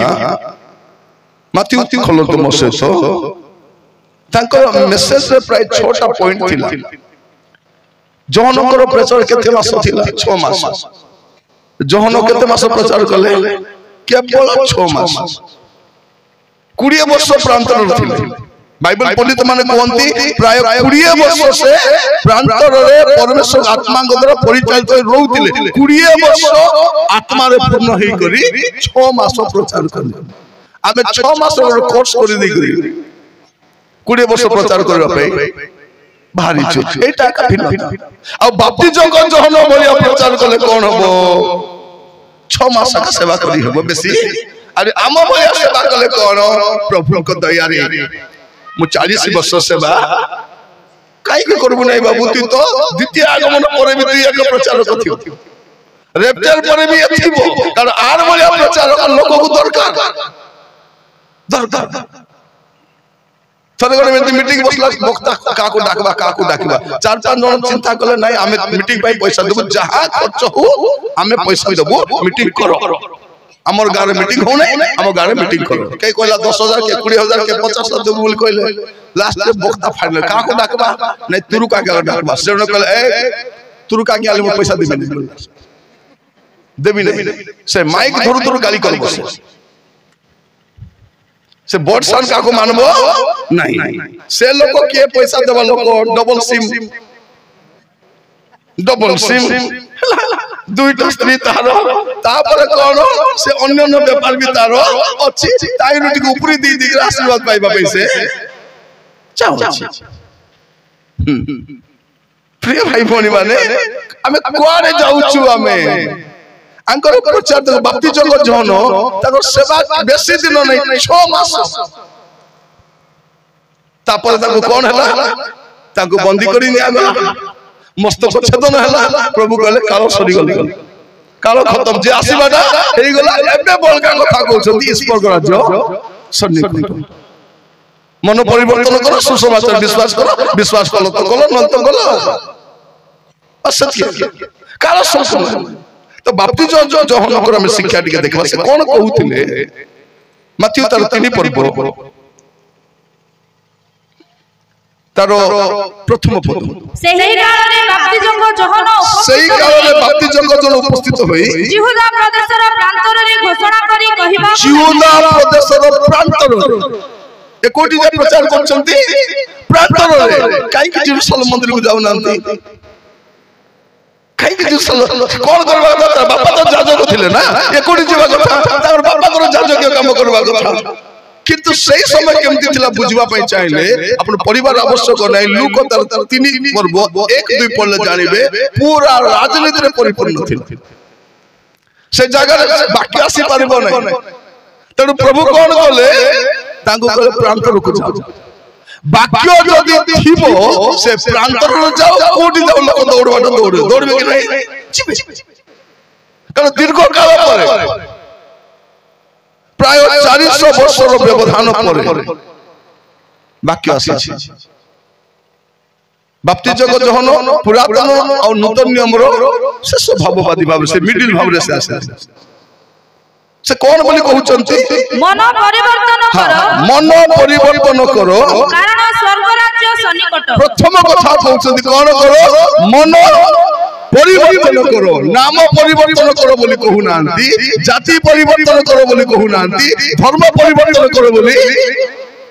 माथ्यू खोलो तो मोसे तो तांकर मेसेज रे प्राय 6टा पॉइंट थिला जहन को प्रचार केते मास थिला 6 मास जहन केते मास प्रचार कले केवल 6 मास 20 वर्ष प्रांतर थिले बाइबल पंडित माने कहंती प्राय 20 वर्ष से प्रांतर रे परमेश्वर आत्मा द्वारा परिचालित रहउतिले 20 वर्ष आत्मा रे पूर्ण हेई करी 6 मास प्रचार करले आमे 6 मास रो कोर्स करि दै करी 20 वर्ष प्रचार करबा पई भारी छु एटा काफी न आ बाप्ति जगत जहन बोलिया प्रचार करले कोन हबो 6 मास का सेवा करी हबो बेसी अरे आम बोलिया सेवा करले कोन प्रभु को दया रे मु 40 वर्ष सेवा काई के करबु नै बाबू तू तो द्वितीय आगमन परे भी तू एक प्रचार करथियो रेप्टर परे भी एथिबो कारण आर बोलिया प्रचार लोक को दरकार थरे गने में मीटिंग बसला वक्ता काको डाकबा 4-5 जन चिंता करले नै हमें मीटिंग पाई पैसा देबो जहां खर्च हो हमें पैसा देबो मीटिंग करो हमर गारे मीटिंग हो नै हमर गारे मीटिंग करो कई कहला 10,000 के 20,000 के 50,000 देबो बोल कहले लास्ट में वक्ता फाइनल काको डाकबा नै तुरु का के डाकबा से न कहले ए तुरु का के आले पैसा देबी नै से माइक धरु गाली करबो से बोर्ड सन का को मानबो नहीं से लोग के पैसा देबा लोग डबल सिम दुईटा स्त्री तारो तापर कोन से अन्य अन्य व्यापार भी तारो अछि ताई रुटी के ऊपरी दी दी आशीर्वाद पाइबा पैसे चाहो प्रिय भाई भोनी माने हमें कोआरे जाउछु हमें अंकर प्रचार तो बाप्ति जगत जहन ताको सेवा बेसी दिन नै 6 मास तापर ताको कोन हला ताको बंदी करी निया गला मस्तक छेदन हला प्रभु कहले काल सरी गली काल खत्म जे आसीबाटा हेई गला एबे बलका कथा कहउछंती ईश्वर राज्य सन्निकट मन परिवर्तन करो सुसमाचार विश्वास करो तो कलो न तो कलो असत्य काल संसम तो बाप्ति जो जहन को हम शिक्षा टिके देखबा से कोन कहउथिले माथ्यू तार 3 पर्व तारो प्रथम पद सेही कालरे बाप्ति जंग जहन उपस्थित होई यहूदा प्रदेशर प्रांतर रे घोषणा करी कहिबा यहूदा देशर प्रांतर ए कोटी जे प्रचार करछंती प्रांतर रे काई कि जेरूशलेम मंदिर को जाउ नांती काई कि जेरूशलेम कोन करबा କଥା बापा तो जाजक थिले ना ए कोटी जीवा କଥା तार बापा को जाजक काम करबा କଥା किंतु सही समय केमती थिला बुझवा पई चाहिले अपन परिवार आवश्यक नै लूक तार तीन पर्व एक दुई पल्ले जानिबे पूरा राजनीति रे परिपूर्ण थिला से जगह बाकी आसी पारिबो नै तेणु प्रभु कौन कले कले प्रांतर को जाओ बाक्य जदि थिबो से प्रांतर जाओ कोठी जाओ लोक दौड़बाट दौड़बे कि नहीं जिबे कारण दीर्घ काल पर प्राय 400 वर्षर व्यवधान पर बाक्य आसी बाप्तिजक जहन पुरातन और नूतन नियम रो शेष भाववादी भाव से मिडिल भाव रे से आसे से कौन बोली कहउचंती मन परिवर्तन करो मन परिवर्तन करो कारण स्वर्ग राज्य सन्निकट प्रथम कथा कहउचंती कौन करो मन परिवर्तन करो नाम परिवर्तन करो बोली कहू नांती जाति परिवर्तन करो बोली कहू नांती धर्म परिवर्तन करो बोली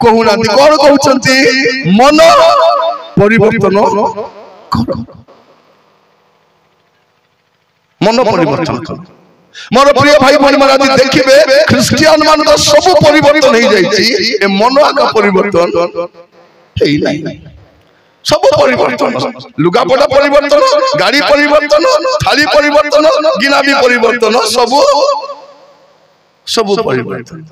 कहू नांती कौन कहउचंती मन परिवर्तन करो मन परिवर्तन करो मोर प्रिय भाई भाई महाराज देखिबे क्रिश्चियन मान का सब परिवर्तन हो जाईची ए मन आका परिवर्तन हेई नाही सब परिवर्तन लुगापटा परिवर्तन गाड़ी परिवर्तन थाली परिवर्तन गिनाबी परिवर्तन सब सब परिवर्तन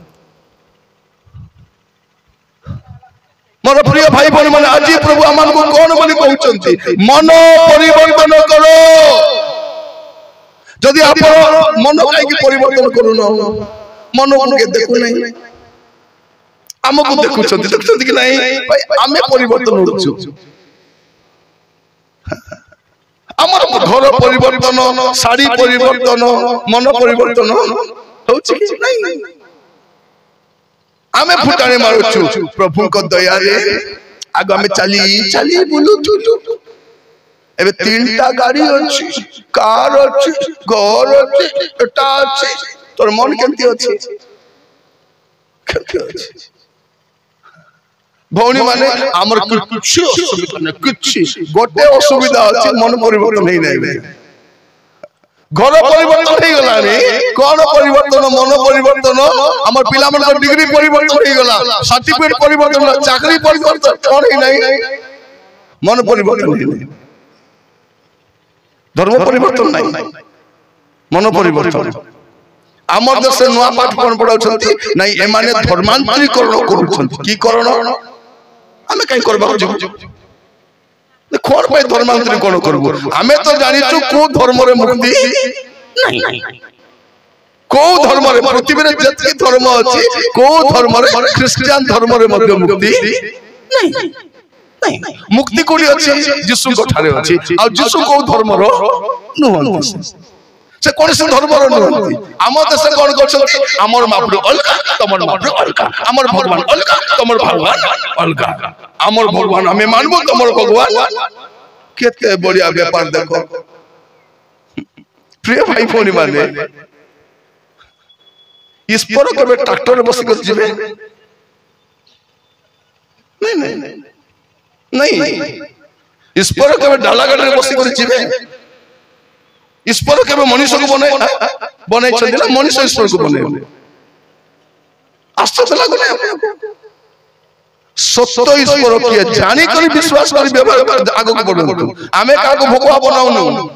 मोर प्रिय भाई भाई माने आज प्रभु आमान को कौन बोली कहउचंती मन परिवर्तन करो जदि आप मन काई परिवर्तन करू न मन को के देखु नहीं हमको देखुछंती देखुछंती कि नहीं भाई आमे परिवर्तन होछु हमर घर परिवर्तन साड़ी परिवर्तन मन परिवर्तन होछि कि नहीं आमे फुटाने मारुछु प्रभु को दया रे आगो आमे चली चली बुलुछु एबे तीनटा गाड़ी अछि कार अछि घर अछि एटा अछि तोर मन केमती अछि केमती अछि भौणी माने हमर कुछ असुविधा नै कुछ गोटे असुविधा अछि मन परिवर्तन नै नै घर परिवर्तन हे गला रे कोन परिवर्तन मन परिवर्तन हमर पिला मन को डिग्री परिवर्तन हे गला सर्टिफिकेट परिवर्तन चाकरी परिवर्तन कोन हे नै मन परिवर्तन हे नै धर्म परिवर्तन नहीं मन परिवर्तन आमर देश नुआ पाठ कोन पढाउछंती नहीं एमाने धर्मांतरीकरण करूछंती की करण हमें कहीं करबा जो कोन पे धर्मांतरीकरण करबो हमें तो जानिछु को धर्म रे मुक्ति नहीं को धर्म रे पृथ्वी रे जति धर्म अछि को धर्म रे क्रिश्चियन धर्म रे मध्य मुक्ति नहीं मुक्ति कोडी अछि यीशु को ठारे अछि आ यीशु को धर्म रो नुहंती से कोन से धर्म रो नुहंती हम देश कोन करछथि हमर महाप्रभु अलका तमर महाप्रभु अलका हमर भगवान अलका तमर भगवान अलका हमर भगवान हमें मानबो तमर भगवान केते बढ़िया व्यापार देखो प्रिय भाई फोन माने इस पर के ट्रैक्टर बस कर जिवे नहीं इस पर के डाला गाड़ी बस कर जिवे इस पर के मनुष्य को बने छथि ना मनुष्य ईश्वर को बने आश्चर्य लागले सत्य ईश्वर के जानी कर विश्वास कर व्यवहार आगो को बढ़ो आमे का को भोकवा बनाउ न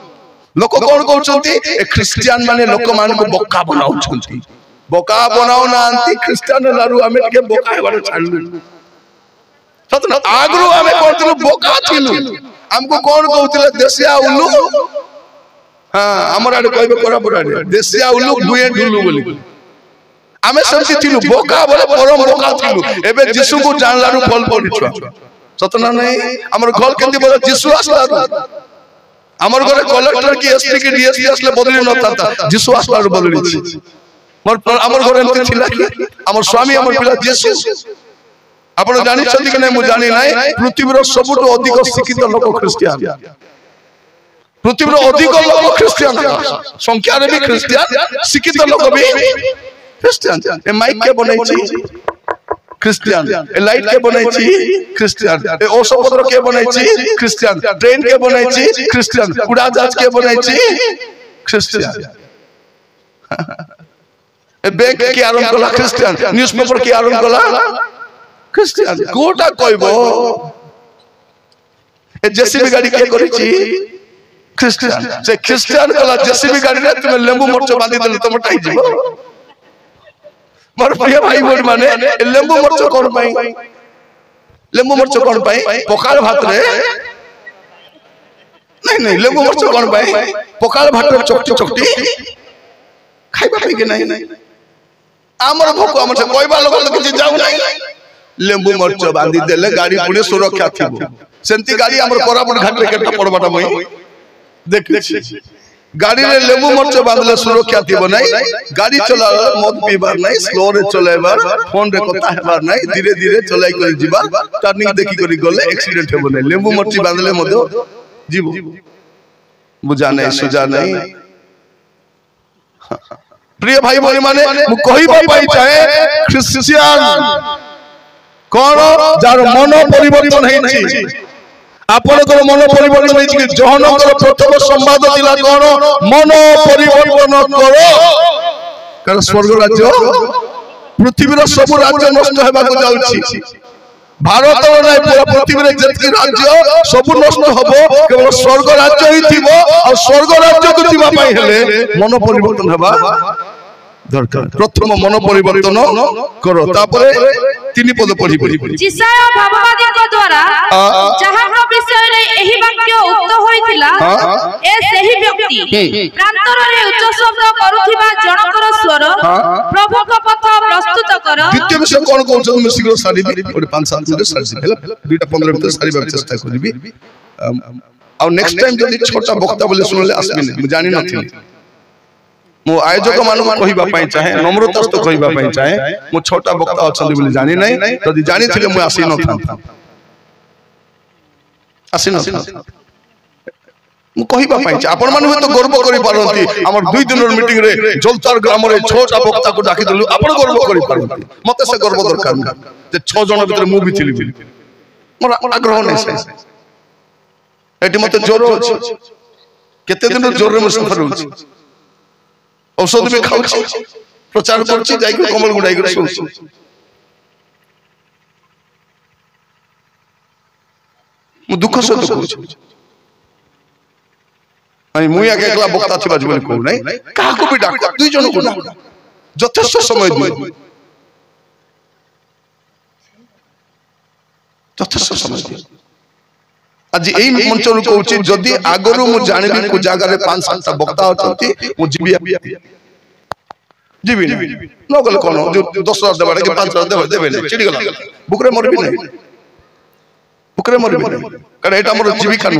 लोक कोन कहउछंती ए क्रिश्चियन माने लोक मान को बोका बनाउछंती बोका बनाउ ना अंती क्रिश्चियन लारू आमे के बोका हेबार छाडलु सतना आगरो आमे करतलु बोका थिलु हमको कोन कहउतले देसिया उल्लू हां हमर आडे कहबे कोरा पड़ाडे देसिया उल्लू गुए ढुलु बोली आमे समझि थिलु बोका बोले परम बोका थिलु एबे यीशु को जानलारु फल पड़िछुआ सतना नहीं हमर घर केंदी बोले यीशु आसलारु हमर घरे कलेक्टर की एसपी की डीएसपी असले बदली न था यीशु आसलारु बदली छी हमर घरे एंती थिला कि हमर स्वामी हमर पिला यीशु आपण जानि छथि कि नै मु जानि नै पृथ्वी रो सबुटो अधिक शिक्षित लोक क्रिश्चियन पृथ्वी रो अधिक लोक क्रिश्चियन संख्या रे भी क्रिश्चियन शिक्षित लोक भी ख्रिस्टियन। ए माइक के बनाई ख्रिस्टियन, ए लाइट के बनाई ख्रिस्टियन, ए औषधपत्र के बनाई ख्रिस्टियन, ट्रेन के बनाई ख्रिस्टियन, उड़ाजहाज के बनाई ख्रिस्टियन, ए बैंक के आरंभ कला ख्रिस्टियन, न्यूज़पेपर के आरंभ कला ख्रिस्टियन। कोटा कहबो ए जेसीबी गाड़ी के करिछि ख्रिस्टियन। से ख्रिस्टियन कला जेसीबी गाड़ी रे तुम लेंबू मरच बांधी देले तुम टाई जीवो। मोर प्रिय भाई बोल माने लेंबू मरच कोन पाई, लेंबू मरच कोन पाई पखाल भात रे नहीं लेंबू मरच कोन पाई पखाल भात रे चकटी चकटी खाइबा पे के नहीं आमर भोक हमर से कहबा लोग किछ जाउ नहीं। लेंबू मरच बांधी देले गाड़ी पुणे सुरक्षा थिबो। सेंती गाड़ी हमर कोरापुट घाट रे केटा पड़बाटा मई देख गाड़ी रे लेंबू मरच बांधले सुरक्षा थिबो नहीं। गाड़ी चला मद पीबार नहीं, स्लो रे चलाइबार, फोन रे कथा हेबार नहीं, धीरे धीरे चलाई कर जीबार, टर्निंग देखि करी गले एक्सीडेंट हेबो नहीं। लेंबू मरच बांधले मदो जीवो बुझा नहीं सुजा नहीं। प्रिय भाई बोली माने मु कहिबा पाई चाहे ख्रिस्टियन कोन जार मन परिवर्तन हेछि। आपनकर मन परिवर्तन हेछि कि जहनकर प्रथम संवाद दिला कोन मन परिवर्तन करो, कारण स्वर्ग राज्य पृथ्वीर सब राज्य नष्ट हेबा को जाउछि। भारत नै पूरा पृथ्वी रे जतकी राज्य सब नष्ट हबो, केवल स्वर्ग राज्य ही थिबो। और स्वर्ग राज्य को जीवा पाई हेले मन परिवर्तन हेबा दरकार। प्रथम मन परिवर्तन करो, तापरे तीन पद पढ़ी पढ़ी जिसाय भाववादी को द्वारा जहां का विषय रे एही वाक्य उक्त होइतिला ए सही व्यक्ति प्रांतर रे उच्च शब्द करूथिबा जनकर स्वर प्रभु को पथ प्रस्तुत कर। द्वितीय विषय कोन कोन छ मैं शीघ्र सारी भी 5-7 मिनट सारी हेला 2-15 भीतर सारी बात चेष्टा करबी। और नेक्स्ट टाइम जदी छोटा वक्ता बोले सुनले आसबे नहीं जानि नथि। मो आयोजक मानु कहिबा पई चाहे नम्रता तो कहिबा पई चाहे मो छोटा वक्ता अछन बोली जानि नहीं। जदी जानि थिले मु आसी न था आसी न मु कहिबा पई चाहे आपण मानु तो गर्व करि पारंती। हमर 2 दिन मीटिंग रे जलतार ग्राम रे छोटा वक्ता को डाकी दलु आपण गर्व करि पारंती। मते से गर्व दरकार न जे 6 जन भीतर मु भी थिली मोर आग्रह नै से एटी मते जोर अछि केते दिन जोर रे मु सफर होछि औषध भी खाऊ प्रचार कर कमल गुड़ाई दुख सहित मुया के एकला बक्ता छिबा जीवन को नहीं काहा को भी डाक 2 जन को डाक यथेष्ट समय दिए यथेष्ट समय दिए। आज एई मंच रो कहूची जदी आगरु मु जानिबी को जागा रे 5-7 बक्ता अछंती मु जीबी जीबी न गले कोन जो 10,000 देबारे के 5,000 देबे चिड़ी गला बुकरे मरबी नहीं बुकरे मरबी नहीं कारण एटा मोर जीविका नु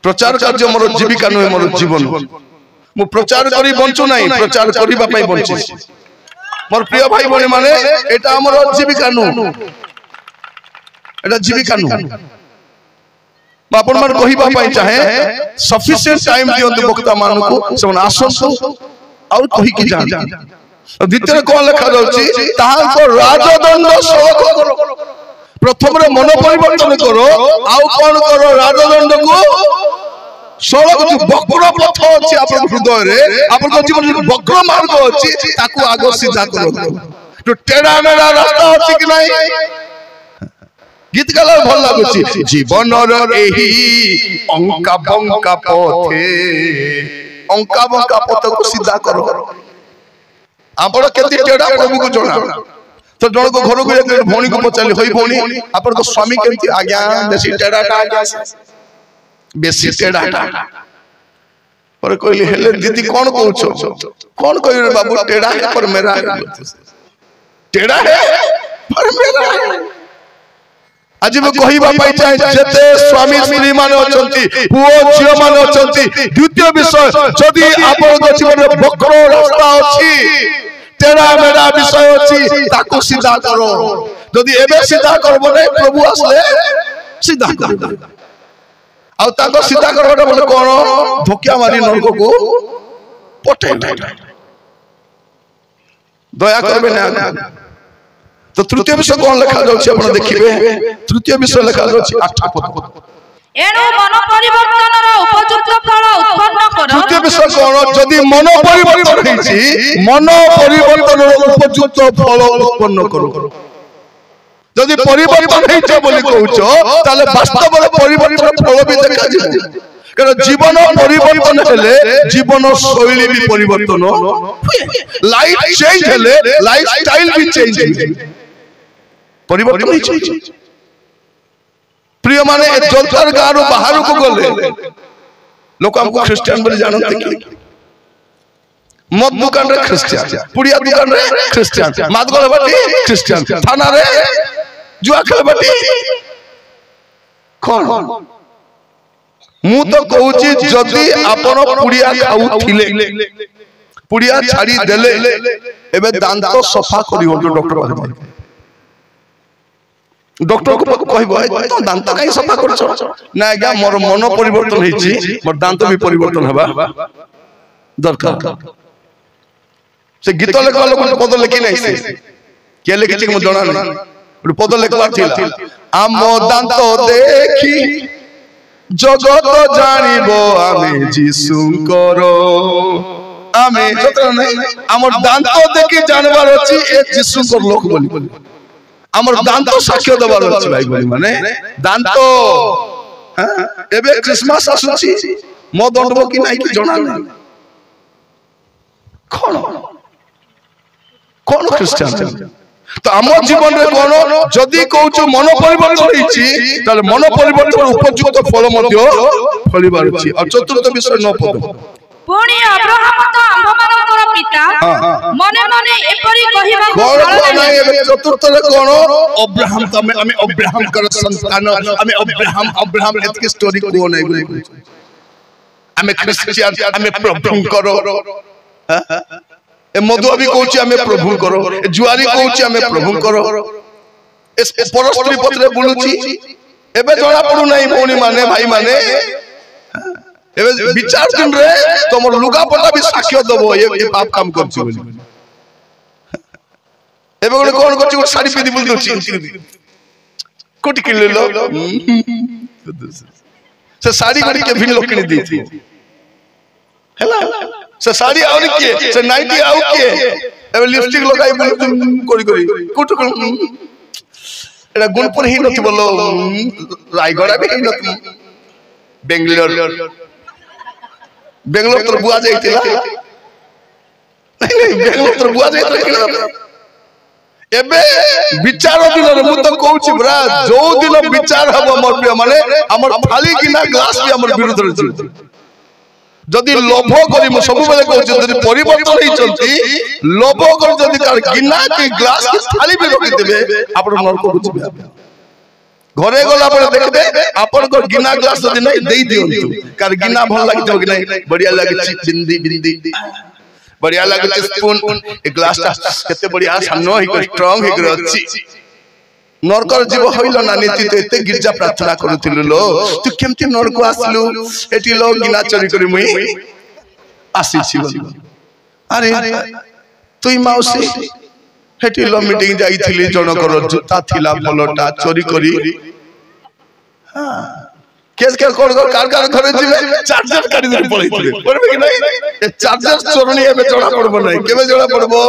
प्रचार कार्य मोर जीविका नु मोर जीवन मु प्रचार करी बंचू नहीं प्रचार करिबा पई बंची मोर प्रिय भाई बने माने एटा मोर जीविका नु एटा जीविका नु आपण मन कहिबा पई चाहे सफिशिएंट टाइम दियंतु वक्ता मान को से आसंसु और कहि कि जान द्वितीय कोन लिखा रहउची ताहा को राजदंड सलख करो। प्रथम रे मन परिवर्तन करो आउ कोन करो राजदंड को सलख जो वक्र पथ अछि आपन हृदय रे आपन को जीवन जो वक्र मार्ग अछि ताकू आगो सीधा करो। तो टेढ़ा मेढ़ा रास्ता अछि कि नहीं गीत गाला भल लागुची जीवन एही अंका बंका पथे अंका बंका पथ को सीधा करो। आपण केते टेढ़ा प्रभु को जणा तो जण को घर को एक भौणी को पचाली होई भौणी आपण को स्वामी केमती आज्ञा बेसी टेढ़ाटा आज्ञा बेसी टेढ़ाटा पर कहली हेले दीदी कोन कहछो कोन कहि रे बाबू टेढ़ा है पर मेरा टेढ़ा है पर मेरा आज मैं कहिबा पाई चाहे जेते स्वामी स्त्री मान अछंती पुओ झियो मान अछंती द्वितीय विषय जदी आपण को जीवन में वक्र रास्ता अछि टेढ़ा मेढ़ा विषय अछि ताको सीधा करो। जदी एबे सीधा करबो नै प्रभु आसले सीधा करो आ ताको सीधा करबो बोले कोन धोकिया मारी नरक को पटे दया करबे ना। तो तृतीय विषय कौन लिखा जाउछि आपण देखिबे। तृतीय विषय लिखा जाउछि 8 पद। एणु मन परिवर्तनर उपयुक्त फल उत्पन्न कर। तृतीय विषय कौन जदि मन परिवर्तन होइछि मन परिवर्तनर उपयुक्त फल उत्पन्न करो। जदि परिवर्तन होइछ बोली कहउछो ताले वास्तव में परिवर्तन फल भी देखा जाय। कारण जीवन परिवर्तन हेले जीवन शैली भी परिवर्तन हुए। लाइफ चेंज हेले लाइफ स्टाइल भी चेंज हुए। परिवर्तन ही चाहिए। प्रिय माने जलतर गाँव बाहर को गले लोक हमको ख्रिस्टियन बोली जानते कि मद दुकान रे ख्रिस्टियन, पुड़िया दुकान रे ख्रिस्टियन, माद गले बाटी ख्रिस्टियन, थाना रे जुआ खेल बाटी कौन। मु तो कहूची जदि आपण पुड़िया खाउथिले पुड़िया छाड़ी देले एबे दांत सफा करियो डॉक्टर बाहर डॉक्टर को कहबो तो दांत काई सफा करछ ना आज्ञा मोर मन परिवर्तन हेछि मोर दांत भी परिवर्तन हेबा दरकार। से गीत लेखा लोक पद लिखि नै से के लिखि छ म जणा नै पद लेखला थिला आम दांत देखि जगत जानिबो आमे जीशुंकर आमे सत्र नै हमर दांत देखि जानबार अछि ए जीशुंकर लोक बोली हमर दांत साक्ष्य दबार अछि भाई बोली माने दांत एबे क्रिसमस आसुछि मो दंडबो कि नै कि जणा नै कोन ख्रिस्टियन तो आम जीवन रे कोन जदि कहउछु मन परिवर्तन होइछि ताले मन परिवर्तन उपयुक्त फल मध्य फलिबार अछि। और चतुर्थ विषय 9 पद पुणी अब्राहम तो आम्भमानकर पिता मने मने एपरि कहिबा कोन चतुर्थ रे कोन अब्राहम तो हमें अब्राहम कर संतान हमें अब्राहम एतके स्टोरी को नै बोली हमें ख्रिस्टियन हमें प्रभु करो ए मधु अभी कहउछि हमें प्रभु करो ए जुआरी कहउछि हमें प्रभु करो इस परस्त्री पत्रे बुलुछि एबे जणा पडु नै भौणी माने भाई माने एबे विचार दिन रे तमर लुगा पटा भी साक्ष्य दबो ये पाप काम करछि बोली एबे कोन करछि साड़ी पिदी बुल दोछि कोटी किलो लो से साड़ी गडी के भिन लोकनी देथि हैला से साड़ी आउर के से नाइटी आउ के एबे लिपस्टिक लगाई कोरी कुट एटा गुणपुर ही नथि बोलो रायगढ़ भी ही नथि बेंगलोर तो बुआ जाइतिला नहीं बेंगलोर तो बुआ जाइतिला एबे विचार दिन रे मु तो कहउछि बरा जो दिन विचार हबो हमर प्रिय माने हमर थाली किना ग्लास भी हमर विरुद्ध रे जदि लोभ करी मु सब बेले कहउछि जदि परिवर्तन होई चलती लोभ कर जदि कार गिना के ग्लास के थाली भी रखि देबे आपण नरक बुझबे घरे गला पर देखबे आपण को गिना ग्लास जदि नै देई दियंतु कार गिना भल लागि तो कि नै बढ़िया लागि बिंदी बढ़िया लागि स्पून ए ग्लास केते बढ़िया सानो ही स्ट्रांग ही अछि नरकर जीव होइलो ना नीति तो एते गिरजा प्रार्थना करूथिलु लो तू केमति नरक आसलु एटी लो गिना चोरी करी मुई आसी छी अरे तुई माउसी हेटी लो मीटिंग जाईथिली जनकर जूता थिला पलटा चोरी करी हां केस के कोड कार घरे जिवे चार्जर काढी दे पळैथिले परबे कि नै ए चार्जर चोरनी एबे जणा पड़बो नै केबे जणा पड़बो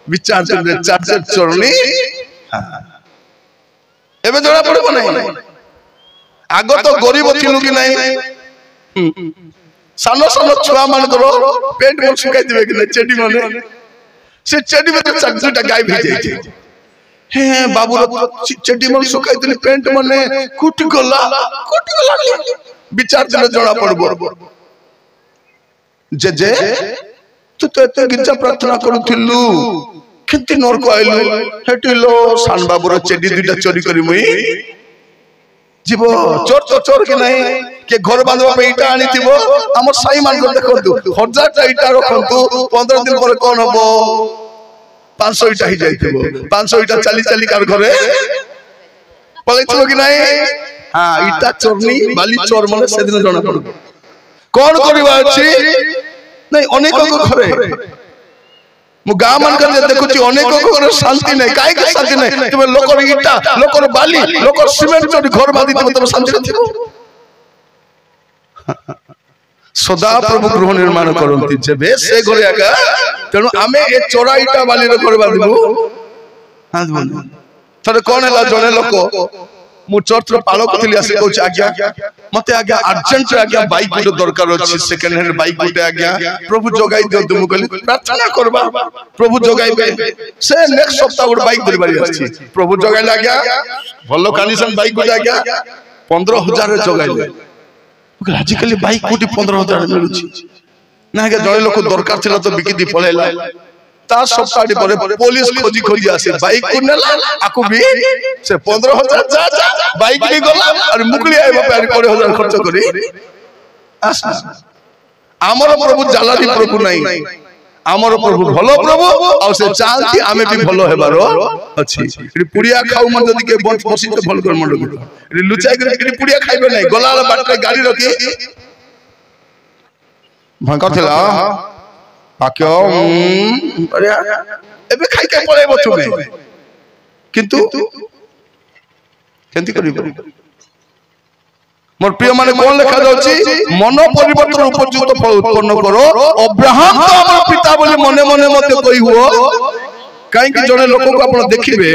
विचार दे चार्जर चोरनी हां एबे जणा पड़बो नै आगो तो गरीब थिलु कि नै सानो सानो छुआ मान करो पेट में सुकाई दिबे कि नै चेडी माने से चेडी में चार्जरटा गाय भी जाई छै हे बाबू चेडी मन सुकाई दिले पेंट माने कुटी गला विचार दिन जणा पड़बो जे तू तो एते गिरजा प्रार्थना करूथिलु केते नरक आइलु हेटी लो सान बाबूर चेडी दुटा चोरी करी मुई जीव चोर तो चोर के नहीं के घर बांधवा पे ईटा आनी थिबो हमर साई मान को देखंतु 1000 टा ईटा रखंतु 15 दिन पर कोन हबो 500 ईटा ही जाइथिबो 500 ईटा चाली कार घरे पळैथिबो कि नहीं हां ईटा चोरनी बाली चोर माने से दिन जणा पड़ो कोन करबा अछि नहीं अनेक को घरे मु गाँ मान देखुची अनेक शांति नहीं काहे शांति नहीं तुम लोकर इटा लोकर बाली लोकर सीमेंट चोरी घर बांधी तुम शांति रखो सदा प्रभु गृह निर्माण करती जेबे से घरे आगा तेणु आमे ए चोरा इटा बाली रे घर बांधबू थरे कोन हला जने लोक मु चर्च रो पालक थिली आसे कहूछ आज्ञा मते आज्ञा अर्जेंट आज्ञा बाइक गुटे दरकार अछि सेकंड हैंड बाइक गुटे आज्ञा प्रभु जोगाई दियो तुम कहली प्रार्थना करबा प्रभु जोगाइबे से नेक्स्ट सप्ताह गुटे बाइक दरबारी अछि प्रभु जोगाइला आज्ञा भलो कंडीशन बाइक गुटे आज्ञा 15000 रे जोगाइले आजिकली बाइक गुटे 15000 मिलुछि ना आज्ञा जने लोक दरकार थिला तो बिकी दी पळेला ता सप्ताह परे पुलिस खोजी खोजी आसे बाइक को नेला आकु भी से 15000 जा बाइक भी गला और मुकली आइबा पे 20000 खर्च करी आस हमर प्रभु जालादी प्रभु नहीं हमर प्रभु भलो प्रभु और से चाहती आमे भी भलो हेबारो अछि इ पुड़िया खाऊ मन जदी के बंद पसी तो भल कर मन इ लुचाई के इ पुड़िया खाइबे नहीं गला बाटे गाड़ी रखी भंका थला आक्यो अरे एबे खाइ के पळेबो तुमे किंतु केंती करिबो मोर प्रिय माने कोन लेखा जाउची मन परिवर्तन उपयुक्त फल उत्पन्न करो अब्राहम तो हमर पिता बोली मने मने मते कहि हो काई कि जने लोक को आपण देखिबे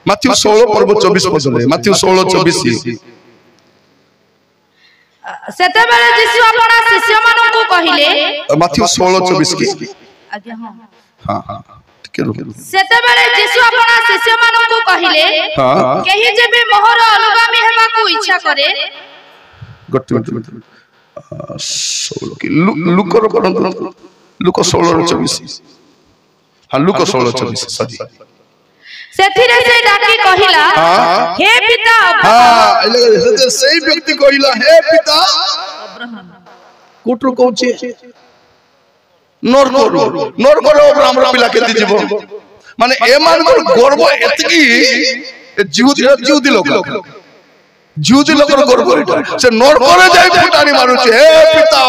माथ्यू 16 पर्व 24 पद रे माथ्यू 16:24 सेते बेले यीशु अपना शिष्य मानन को कहिले माथ्यू 16:24 की आज्ञा हां हां ठीक है सेते बेले यीशु अपना शिष्य मानन को कहिले केहि जेबे मोहर अनुगामी हेबा को इच्छा करे गट्टी 16 की लुकर पढंत लुक 16:24 हां लुक 16:24 सॉरी सेथिरे से डाकी कहिला हे पिता हां एले सही व्यक्ति कहिला हे पिता अब्राहम कोटरो कहूची नर करो अब्राहम रो पिला केति जीव माने ए मान को गर्व एतकी जीवदी लोक गर्व एटा से नर करे जाई फुटानी मारुची हे पिता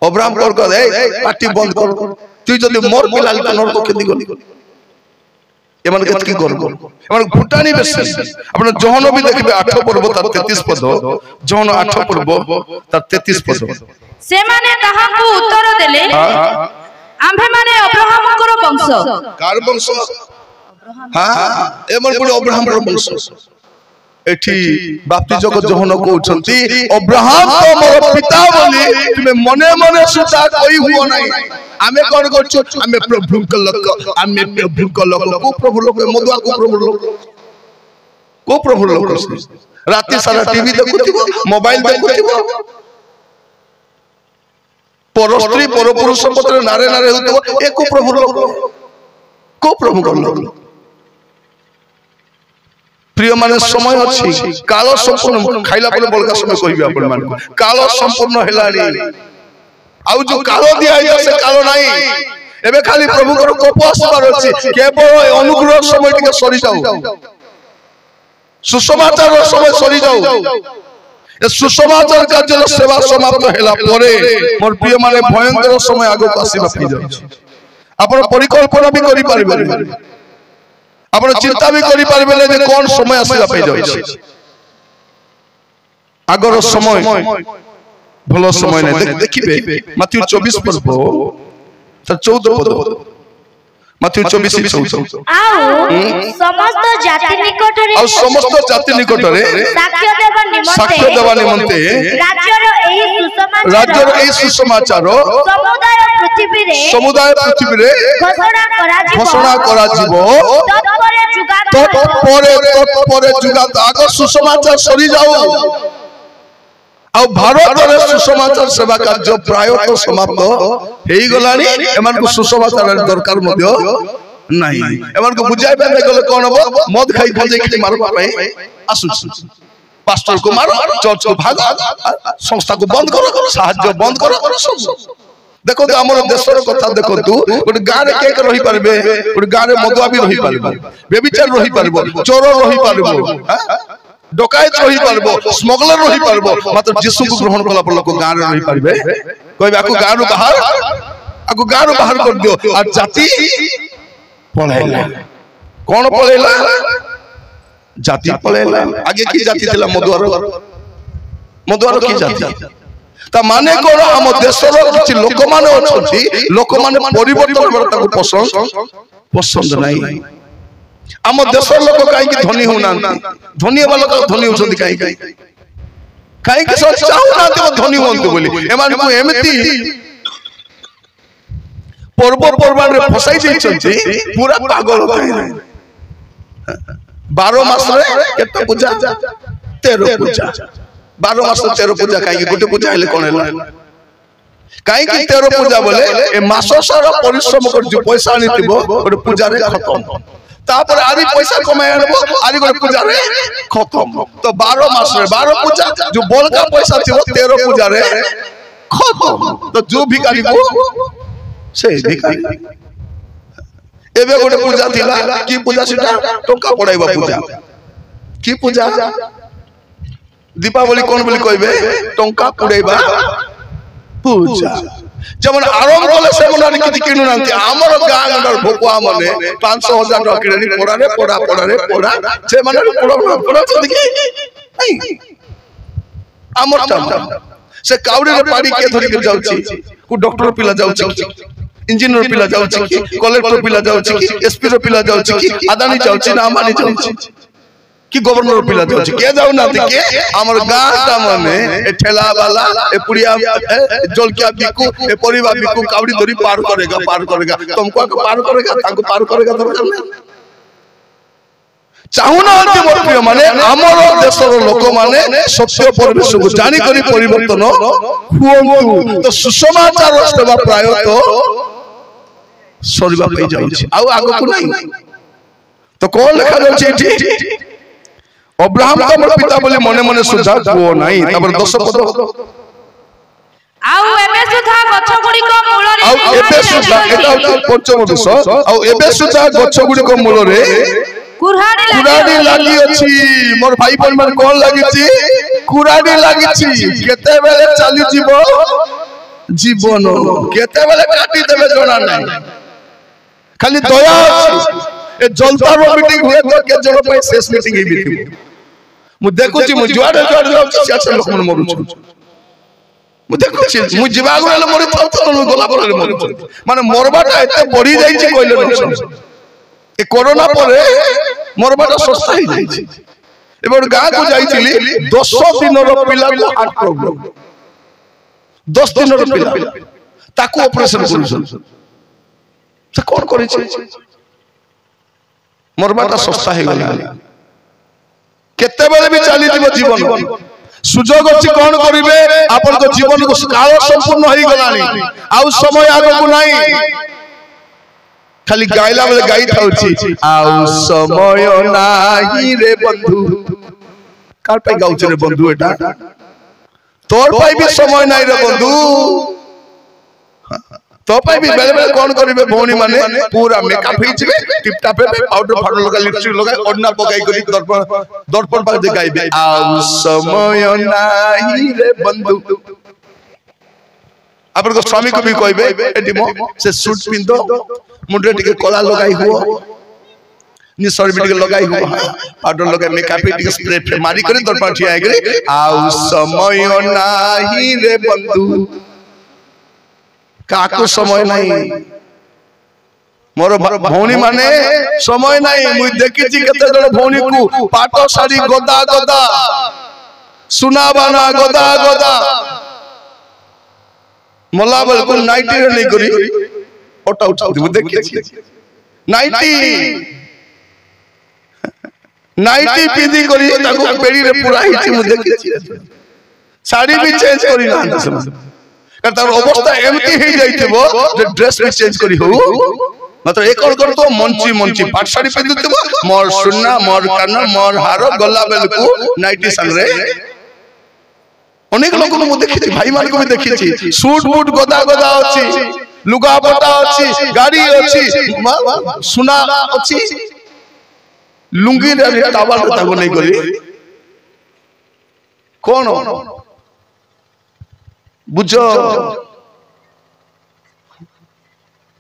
अब्राहम कर ए पार्टी बंद कर तू जदी मोर पिला नर को केति गली एमन केतकी गर्व एमन फुटानी बेसी आपण जोहन भी देखबे 8 पर्व तार 33 पद जोहन 8 पर्व तार 33 पद से माने ताहा को उत्तर देले आम्भे माने अब्राहम को वंश कार वंश हां एमन पुरो अब्राहम रो वंश एठी बाप्ती जगत जोहन कहउछंती अब्राहम तो मोर पिता बोली तुमे मने मने सुता कोई हुओ नाही आमे कोन करछु आमे प्रभु को लोक को प्रभु लोक मधुआ को प्रभु लोक राती सारा टीवी देखुथिबो मोबाइल देखुथिबो पर स्त्री पर पुरुष पत्र नारे नारे होतो एको प्रभु लोक को प्रभु को लोक प्रिय माने समय अछि काल संपूर्ण खाइला पले बलका समय कहिबे आपण मान काल संपूर्ण हेलानी आउ जो काल दिया है से काल नाही एबे खाली प्रभु को कोप आसबार अछि केवल अनुग्रह समय टिके सरी जाऊ सुसमाचार समय सरी जाऊ ए सुसमाचार कार्य सेवा समाप्त हेला परे मोर प्रिय माने भयंकर समय आगो आसीबा पई जाय आपण परिकल्पना भी करि पारिबे आपण चिंता भी करि पारिबे जे कोन समय आसीबा पई जाय आगर समय भलो समय नै देखिबे माथ्यू 24 पर्व त 14 पद माथ्यू 24:14 आओ समस्त जाति निकटरे साक्ष्य देवा निमंते राज्यर एही सुसमाचार समुदाय पृथ्वी रे घोषणा करा जीवो तत्परे जुगात आग सुसमाचार सरी जाओ आ भारत रे सुसमाचार सेवा कार्य प्राय तो समाप्त हेई गलानी एमान को सुसमाचार दरकार मध्य नहीं एमान को बुझाई बेले गले कोन हो मद खाई खाई मारबा पई आसुछ पास्टर को मारो चर्च को भाग संस्था को बंद करो साहाय्य बंद करो सब देखो तो हमर देशर कथा देखो तू गोटे गां रे के रही परबे गोटे गां रे मदुआ भी रही परबे बेबिचार रही परबो चोर रही परबो डकायत रही परबो स्मगलर रही परबो मात्र यीशु को ग्रहण कला पर लोक गां रे रही परबे कहबे आको गां रो बाहर आगु गाँव बाहर कर दियो और जाति पळैला कौन पळैला जाति पळैला आगे की जाति थिला मधुआर की जाति ता माने कोन हम देशर किछि लोक माने अछंती लोक माने परिवर्तन करता को पसंद नहीं हम देशर लोक काई कि धनी होना धनी वाला धनी होछंती काई कि सब चाहू ना तो धनी होंतु बोली एमान को एमती पर्व पर्वान रे फसाई दैछंती पूरा पागल काई 12 मास रे केते पूजा 13 पूजा 12 मास 13 पूजा काई गोटे पूजा हेले कोन हेला काई कि 13 पूजा बोले ए मास सारा परिश्रम कर जो पैसा आनितिबो गोटे पूजा रे खत्म तापर आरी पैसा कमाय आनबो आरी गोटे पूजा रे खत्म तो 12 मास रे 12 पूजा जो बोलका पैसा थिबो 13 पूजा रे खत्म तो जो भिखारी को से भिखारी एबे गोटे पूजा थिला की पूजा सिटा टोका पड़ाइबा पूजा की पूजा दीपावली कौन बोली कहबे टोका पड़ाइबा पूजा जब आरंभ कले से मन किछि किनु नांती हमर गां गंडर भोकुआ माने 500,000 टका किनी पड़ा से माने पड़ा देखि नहीं हमर चंदा से काउडी रे पाड़ी के धरि के जाउची को डॉक्टर पिला जाउची इंजीनियर पिला जाउची कलेक्टर पिला जाउची एसपी रो पिला जाउची आदानी जाउची ना मानी जाउची कि गवर्नर पिला जाउची के जाउ ना के हमर गांटा माने ए ठेला वाला ए पुड़िया जलकिया बिकु ए परिवा बिकु काउडी धरी पार करेगा तुमको पार करेगा ताको पार करेगा दरकार नहीं चाहू ना मोर प्रिय माने हमर देशर लोक माने सत्य परिवेश को जानि करी परिवर्तन हुअंतु तो सुसमाचार सेवा प्राय तो सरिबा पे जाउछि आ आगो को नहीं तो कोन लिखा जाउछि एठी अब्राहम तो मोर पिता बोली मने मने सुझा को नहीं तबर 10 पद आउ एबे सुधा गछ गुडी को मूल रे आउ एबे सुधा एटा पंचम विषय आउ एबे सुधा गछ गुडी को मूल रे कुराडी लागी अछि मोर भाई बहन मन कोन लागी छी कुराडी लागी छी केते बेले चाली जीवन केते बेले काटी देबे जणा नहीं खाली दया ए जलता रो मीटिंग हुए तो के जरो पे शेष मीटिंग ही बिति मु देखु छी मु जुआडे जाउछि से लोक मन मरु छी मु देखु छी मु जिबा गले मरि थाउ तो गोला बोले मरु माने मरबाटा एते बढ़ी जाई छी कहले न ए कोरोना परे मरबाटा सस्ता ही जाई छी एबे गां को जाई छिली 10 दिन रो पिला को हार्ट प्रॉब्लम 10 दिन रो पिला ताको ऑपरेशन करू से कोन करै छी मरबाटा सस्ता हे गला केते बेले भी चली जीवन सुजोग अछि कोन करिवे आपन को जीवन को काल संपूर्ण होई गलानी आउ समय आगो को नाही खाली गाइला बेले गाई थाउछि आउ समय नाही रे बंधु कार पे गाउछ रे बंधु एटा तोर पाई भी समय नाही रे बंधु तो पाई भी बेले बेले कोन करिवे भौणी माने पूरा मेकअप होई जिवे टिप टाप पाउडर फाउडर लगा लिपस्टिक लगा ओडना पकाई करी दर्पण पर देखाइबे आउ समय नाही रे बंधु आपन को स्वामी को भी कहबे एटी मो से सूट पिंदो मुंडे टिके कला लगाई हुओ नि सर भी टिके लगाई हुओ पाउडर लगा मेकअप टिके स्प्रे मारी करी दर्पण ठिया गरे आउ समय नाही रे बंधु काको समय नहीं मोर भौणी माने समय नहीं मुई देखि छी केते जण भौणी को पाटो साड़ी गोदा गोदा सुना बाना गोदा गोदा मला बल को नाइटी रे नहीं करी फोटो उठा मु देखि छी नाइटी पीदी करी ताको पेड़ी रे पूरा ही छी मु देखि छी साड़ी भी चेंज करी ना तार अवस्था एमती ही जाइथिबो जे ड्रेस भी चेंज करी हो मात्र एक और कर तो मंची पाट साड़ी पिंदु थिबो मोर सुन्ना मोर काना मोर हार गला बेल को नाइटी संग रे अनेक लोक को देखि छी भाई मान को भी देखि छी सूट बूट गोदा गोदा अछि लुगा पटा अछि गाड़ी अछि सुना अछि लुंगी रे टावल ताको नहीं करी कोन बुझो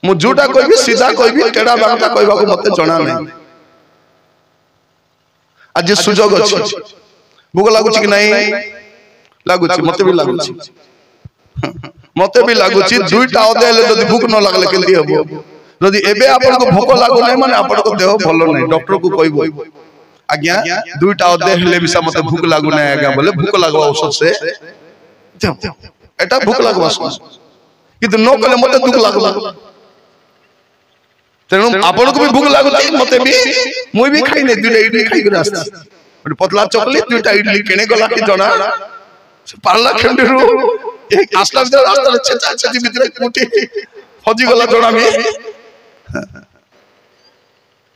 मु जोटा कहबी सीधा कहबी टेढ़ा बांका कहबाको मते जणा नै आज सुजोग अछि भूख लागुछि कि नहीं लागुछि मते भी लागुछि मते भी लागुछि दुईटा अदेले जदी भूख न लागले केंदी हबो जदी एबे आपन को भूख लागो नै माने आपन को देह भलो नै डॉक्टर को कहबो आज्ञा दुईटा अदे हेले बिसा मते भूख लागो नै आज्ञा बोले भूख लागो औषध से एटा भूख लागो औषध किंतु न कले मते दुख लागला तेनु आपन को भी भूख लागुछि मते भी मुई भी खाइ नै दुईटा इडली खाइ के रास्ता और पतला चॉकलेट दुईटा इडली केने गला कि जणा पारला खंडरू एक आस्ता रास्ता छेचा छेची भितर कुटी हजी गला जणा मी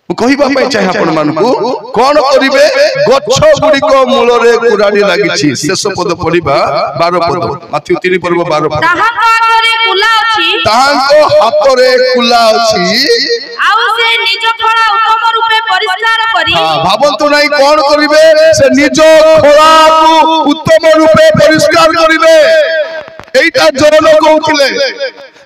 कहिबा पई चाहे आपण मानकू कोन करिवे गच्छ गुडी को मूल रे कुराडी लागिछि शेष पद पढिबा 12 पद माथि 3 पर्व 12 पद ताहाको हाथ रे कुला अछि आउ से निज खळा उत्तम रूपे परिष्कार करी भाबंतु नाही कोन करिवे से निज खळा को उत्तम रूपे परिष्कार करिवे एटा जन कहउथिले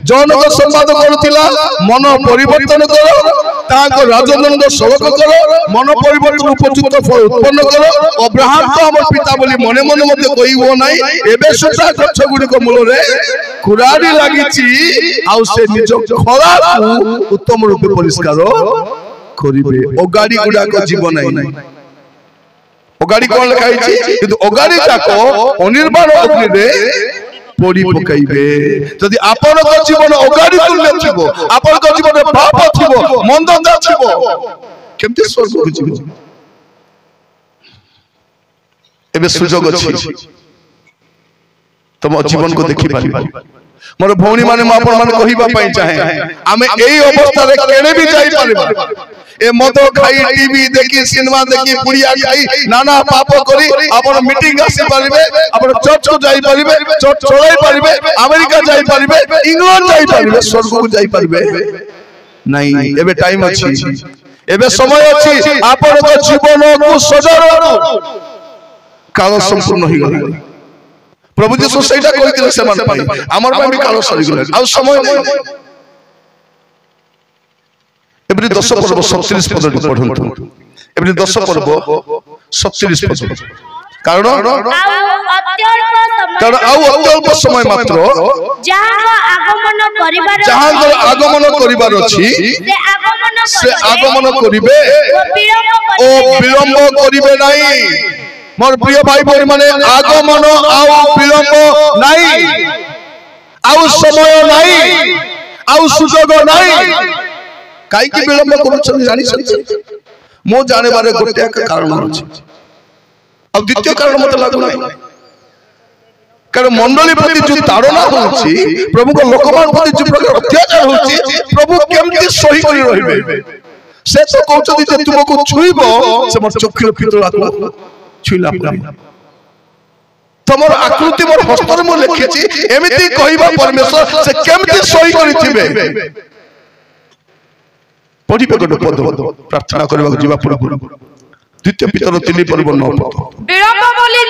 जनक संवाद करुथिला मन परिवर्तन करो ताको राजनंद सेवक करो मन परिवर्तन उपयुक्त फल उत्पन्न करो अब्राहम तो हमर पिता बोली मने मने मते कहिबो नाही एबे सुता गच्छ गुडी को मूल रे कुराडी लागिछि आउ से निज खळा को उत्तम रूपे परिष्कार करिवे ओगाडी गुडा को जीवन नाही ओगाडी कोन लिखाइछि किंतु ओगाडी जाको अनिर्बाण अग्नि रे पोड़ी पकाइबे जदि आपन को जीवन ओगाडी तुल्य छिबो आपन को जीवन पाप छिबो मंदता छिबो केमते स्वर्ग को जीवन एबे सुजोग अछि तुम जीवन को देखि पारिबा मोर भौणी माने म आपन मान कहिबा पई चाहे आमे एई अवस्था रे केने भी जाई पारिबा ए मद खाई टीवी देखि सिनेमा देखि पुड़िया खाई नाना पाप करी आपन मीटिंग आसी पारिबे आपन चर्च को जाई पारिबे चर्च चलाई पारिबे अमेरिका जाई पारिबे इंग्लैंड जाई पारिबे स्वर्ग को जाई पारिबे नहीं एबे टाइम अछि एबे समय अछि आपन को जीवन को सजारो काल संपूर्ण होई गेल प्रभु जीसु सेटा कहिथिले समान पाई हमर पाई भी काल सरी गेल आ समय एबरी 10 पर्व 37 पद पढंतु एबरी 10 पर्व 37 पद कारण अत्यल्प समय मात्र जहां आगमन करिबार अछि से आगमन करिवे ओ विलंब करिवे नाही मोर प्रिय भाई बहन माने आगमन आउ विलंब नाही आउ समय नाही आउ सुजोग नाही काई की विलंब करू जानी सकते मो जाने बारे गोटे एक कारण अछि अब द्वितीय कारण मत लागू नाही कारण मंडली प्रति जो ताड़ना होछि प्रभु को लोकमान प्रति जो प्रकार अत्याचार होछि प्रभु केमति सही करी रहिबे से तो कहउछथि जे तुमको छुइबो से मोर चक्षुर भीतर आत्मा छुइला तमर आकृति मोर हस्तर मो लिखिछि एमिति कहिबा परमेश्वर से केमति सही करिथिबे पढ़िबे गोटे पद प्रार्थना करबा जीवा पूर्व द्वितीय पितर 3 पर्व 9 पद विलंब बोली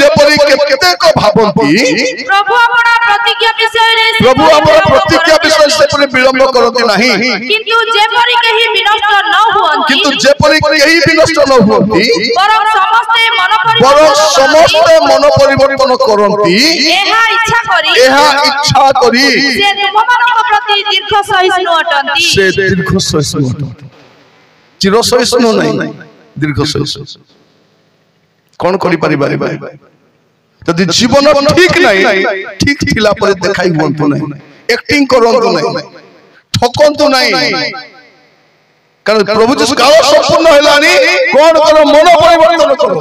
जेपरि केतेक भाबंती प्रभु अपना प्रतिज्ञा विषय से से विलंब करती नहीं किंतु जेपरि केही विनष्ट न हुवंती परम समस्ते मन परिवर्तन करंती एहा इच्छा करी से तुमମାନଙ୍କ प्रति दीर्घ सहिष्णु अटंती चिर सहिष्णु नहीं दीर्घ सहिष्णु कौन करि परिबा यदि जीवन ठीक नहीं ठीक थिला पर देखाई बनतो नहीं एक्टिंग करंतो नहीं ठकंतो नहीं कारण प्रभु जीसु काल संपूर्ण हेलानी कौन करो मन परिवर्तन करो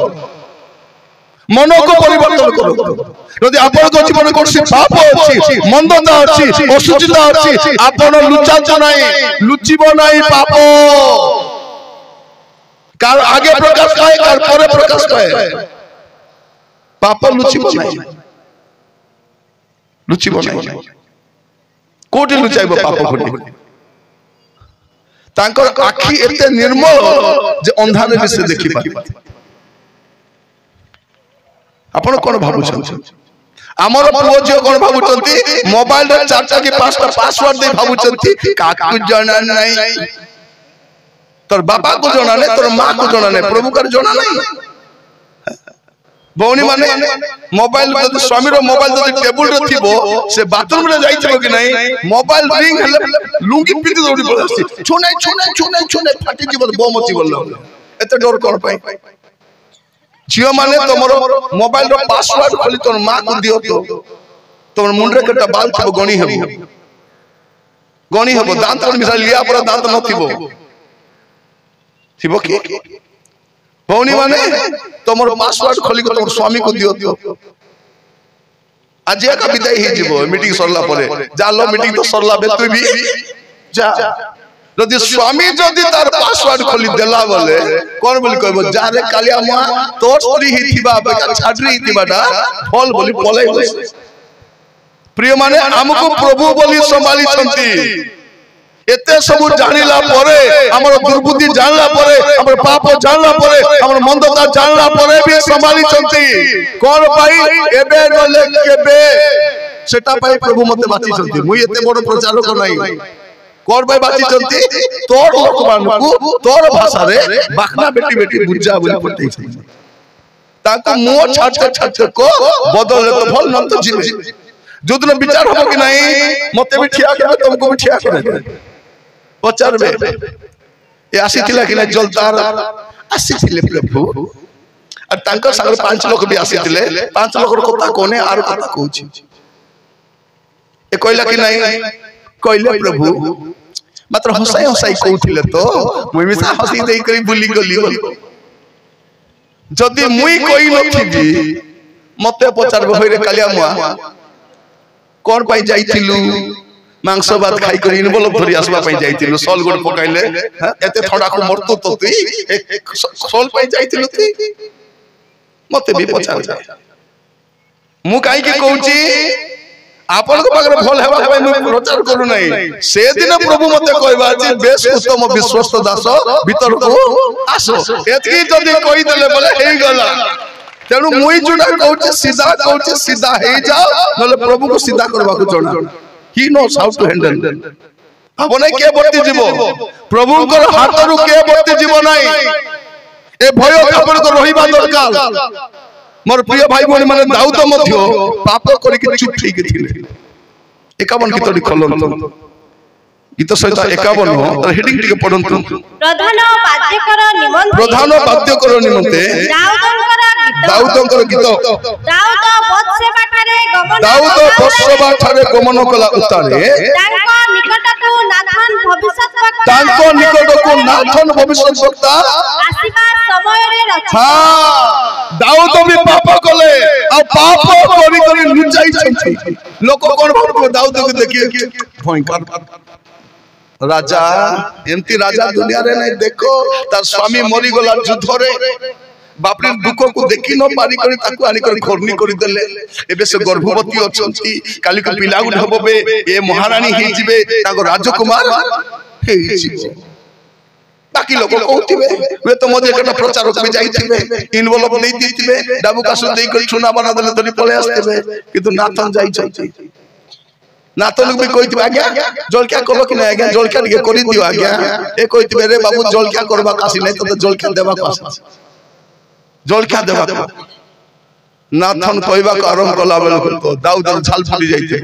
मन को परिवर्तन करो यदि आपन को जीवन कोसी पाप अछि मंदता अछि अशुचिता अछि आपन लुचांतो नहीं लुचिबो नहीं पाप कार आगे प्रकाश पाए कार परे प्रकाश पाए पाप लुचिबो नहीं कोठी लुचाइबो पाप कोठी तांकर आखी एते निर्मल जे अंधारे भी से देखि पाबे आपण कोन भाबुछन आमर पुओ झियो कोन भाबुचंती मोबाइल रे 4टा कि 5टा पासवर्ड दे भाबुचंती काकू जाना नहीं तोर बापा को जाना नहीं तोर मां को जाना नहीं प्रभु कर जाना नहीं भौणी माने मोबाइल जदि स्वामी रो मोबाइल जदि टेबल रे थिबो से बाथरूम रे जाइथिबो कि नहीं मोबाइल रिंग हले लुंगी पिटी दौड़ी पड़सी छुने छुने छुने छुने फाटी जीव बम मची बोल एते डर कोन पाई झियो माने तमरो मोबाइल रो पासवर्ड खोली तोर मां को दियो तो तोर मुंडरे केटा बाल थिबो गणी हेबो दांत मिसा लिया पर दांत न थिबो कि भौणी माने तमरो पासवर्ड खोली को तमरो स्वामी को दियो आज का विदाई ही जीवो मीटिंग सरला परे जा लो मीटिंग तो सरला बे तू भी जा यदि स्वामी जदि तार पासवर्ड खोली देला बोले कोन बोली कहबो जा रे कालिया मा तोर स्त्री ही थिबा बेका छाडरी ही थिबाटा फल बोली पलाई प्रिय माने हमको प्रभु बोली संभाली छंती एते सब जानिला परे हमर दुर्बुद्धि जानला परे हमर पाप जानला परे हमर मंदता जानला परे भी संभाली छंती कोन पाई एबे नले केबे सेटा पाई प्रभु मते बाची छंती मुई एते बड़ प्रचारक नाही कोन पाई बाची छंती तोर लोकमान को तोर भाषा रे बाखना बेटी बेटी बुझा बोली पटै छै ताको मो छाट छाट को बदल तो फल न तो जीवे जोदन विचार हो कि नहीं मते भी ठिया करबे तुमको भी ठिया करबे पचारबे ए आसी थिला कि नहीं जलदार आसी थिले प्रभु और तांकर सागर 5 लोग भी आसी थिले 5 लोग रो कथा कोने आर कथा कहूची ए कहला कि नहीं कहले प्रभु मात्र हसाई हसाई कहउथिले तो मुई मिसा हसी देई करी बुली गली जदी मुई कहि नथिबी मते पचारबे होय रे कालिया मुआ कोन पाई जाइथिलु मांस भात खाई कर इनवॉल्व धरि आसबा पाई जाइथिलु सोल गोड पकाइले एते थोड़ा को मरतो तो तुई सोल पाई जाइथिलु तुई मते भी पचार जा मु काई के कहूची आपन को पाकर भल हेबा भाई मु प्रचार करू नहीं से दिन प्रभु मते कहबा जे बेस उत्तम विश्वस्त दास भीतर को आसो एतकी जदी कहि देले बोले हेई गला तेनु मुई जुडा कहूची सीधा हे जाओ नले प्रभु को सीधा करबा को जणा He knows how to handle. आपने के बत्ती जीवो प्रभु को हाथ रु के बत्ती जीवो नहीं ए भय आपन को रहिबा दरकार मोर प्रिय भाई बहन माने दाऊद मध्य पाप करि के चुप ठीक थिले 51 की तोड़ी खोलन गीत सहित 51 तर हेडिंग टिके पढंतु प्रधान वाद्यकर निमंते दाऊदंकर गीत दाऊद बत्सेबा ठारे गमन कला उतारे तांको निकटको नाथन भविष्यत वक्ता आसीबा समय रे रक्षा हां दाऊद भी पाप कले आ पाप करी करी लुचाई छथि लोक कोन भाबो दाऊद के देखिए भयंकर राजा एमती राजा दुनिया रे नहीं देखो तार स्वामी मरी गला युद्ध रे बापरे दुख को देखि न पारी करी ताकू आनी कर घरनी करी देले एबे से गर्भवती अछंती काली को पिला गुड हबबे ए महारानी हे जिवे ताको राजकुमार हे जिवे बाकी लोग कहउथिबे वे तो मोदे कटा प्रचारक भी जाइथिबे इनवॉल्व नहीं दिथिबे डाबू कासु देई कर छुना बना देले तनी पळे आस्तेबे किंतु नाथन जाई छथि नाथन भी कहथिबे आज्ञा जलकिया करबो कि नै आज्ञा जलकिया के करि दियो आज्ञा ए कहथिबे रे बाबू जलकिया करबा कासी नै तो जलकिया देबा कासी जलकिया देबा नाथन कहबा को आरंभ कला बेल तो दाऊद झाल फुटी जाइते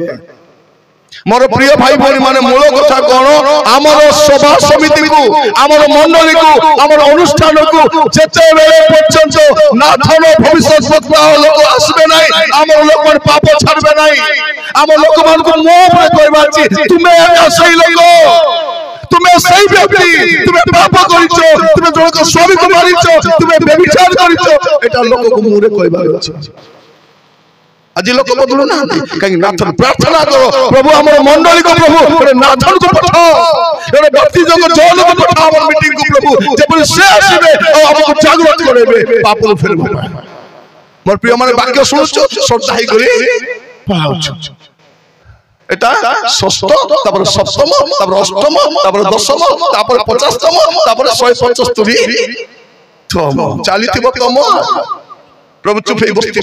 मोर प्रिय भाई बहन माने मूल कथा कोन हमर सभा समिति को हमर मंडली को हमर अनुष्ठान को जेते बेले पर्यंत नाथन भविष्य वक्ता लोक आसबे नै हमर लोक पाप छाड़बे नै हमर लोक मान को मोह पे कहबा छी तुमे एका सही लोक तुमे सही व्यक्ति तुमे पाप करिछो तुमे जण को स्वामी को मारिछो तुमे व्यभिचार करिछो एटा लोक को मुरे कहबा अछि आज लोक बदलु ना कहीं नाथन प्रार्थना करो प्रभु हमर मंडली को प्रभु रे नाथन को पठाओ रे भक्ति जग जन को पठाओ हमर मीटिंग को प्रभु जे बोले से आसीबे और हमको जागृत करेबे पाप को फेर मोर प्रिय माने वाक्य सुनछो श्रद्धा ही करी पळाउछो एटा षष्ठ तापर सप्तम तापर अष्टम तापर दशम तापर 50तम तापर 175 तम चालितिबो तम प्रभु चुप हे बस्ती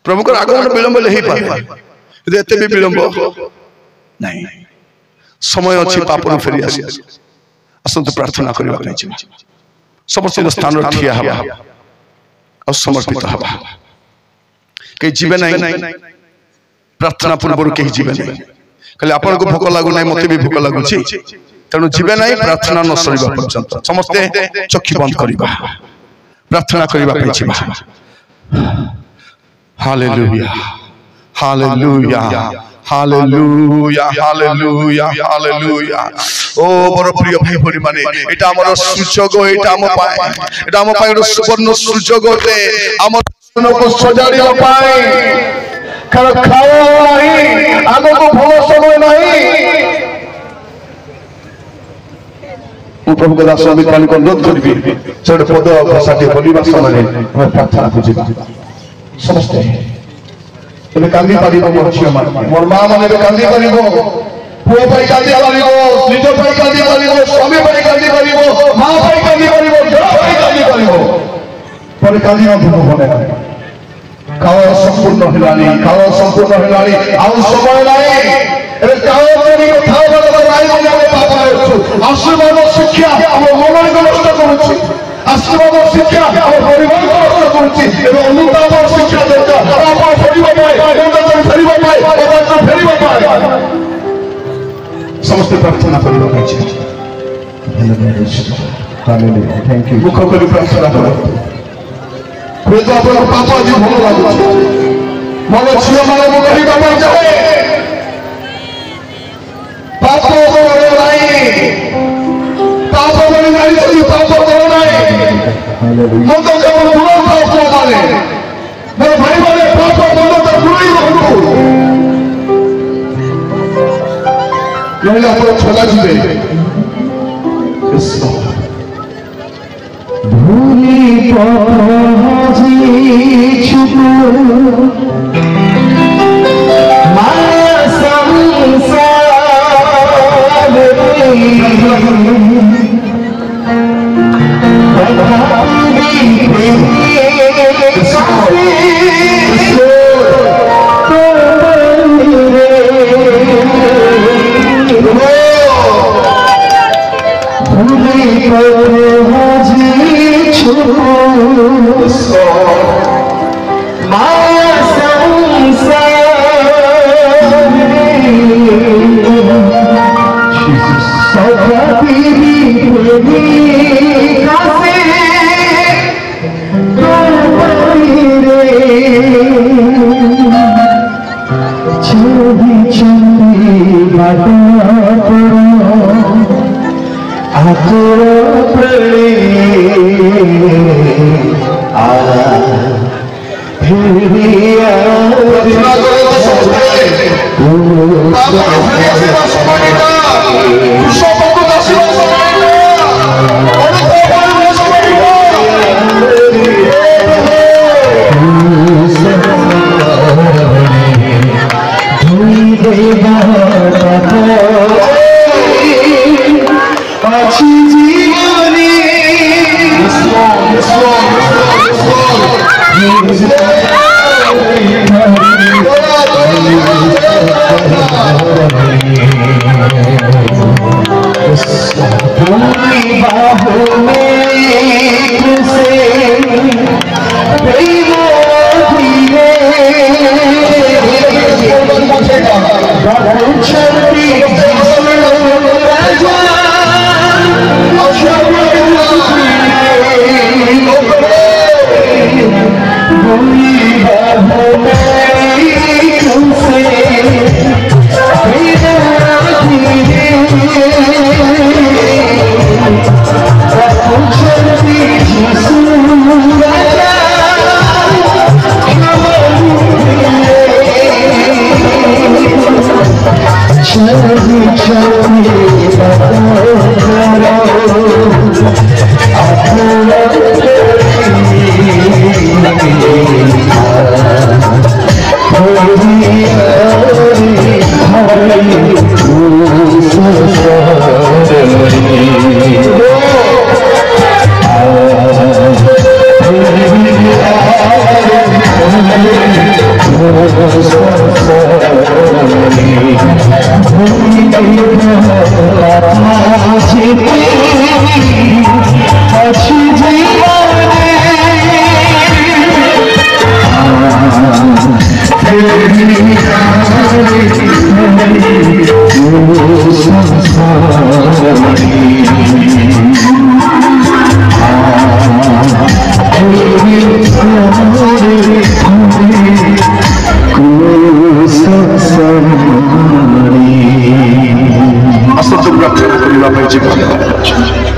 प्रभु को आगमन विलंब ले ही पारे एते भी विलंब नहीं समय अच्छी पापन फेरी आसी असंत प्रार्थना करबा पई छी समस्त स्थान ठिया हवा और समर्पित हवा के जीवे नहीं प्रार्थना पूर्व के जीवे नहीं कहले आपन को भोक लागु नहीं मते भी भोक लागु छी तेणु जीवे नहीं प्रार्थना न सरीबा पर्यंत समस्ते चक्षु बंद करबा प्रार्थना करबा पई छी hallelujah hallelujah hallelujah hallelujah hallelujah ओ बड़ प्रिय भाई भरी माने एटा हमर सुजोग एटा हम पाए एटा हम पाए सुवर्ण सुजोग ते हमर सुनो को सजाड़ी पाए कर खाओ नहीं आगो को भलो समय नहीं प्रभु को दास अमित पानी को अनुरोध करबी छोटे पद भाषाटे बोलिबा समय हम प्रार्थना बुझी समस्त तबे कांदी पारिबो मोर छिया मोर मां माने कांदी पारिबो पुओ पाई कांदी पारिबो निज पाई कांदी पारिबो स्वामी पाई कांदी पारिबो मां पाई कांदी पारिबो जड़ पाई कांदी पारिबो पर कांदी न भूल होने काव संपूर्ण हिलानी आउ समय नाही ए काव करी कथा बदल राई जावे पाप करछु आशीर्वाद शिक्षा हम मन को नष्ट करछु आशीर्वाद शिक्षा हम परिवार को नष्ट करछु एवं अनुताप शिक्षा दरकार आप परिवार पाए उन्नत परिवार पाए पदार्थ परिवार पाए समस्त प्रार्थना करबा छै हालेलुया थैंक यू मुख करी प्रार्थना करो प्रेज अपन पापा जी भलो लागु मन छिया माने मो कहि बाबा जाए पाप करे नाही पाप करे नाही तो पाप करे नाही मो तो केवल गुण पाप माने मेरे भाई माने पाप बोलो तो गुण ही रहू नहले अपन छोला जीवे भूली पहुंची छुपो माया संसार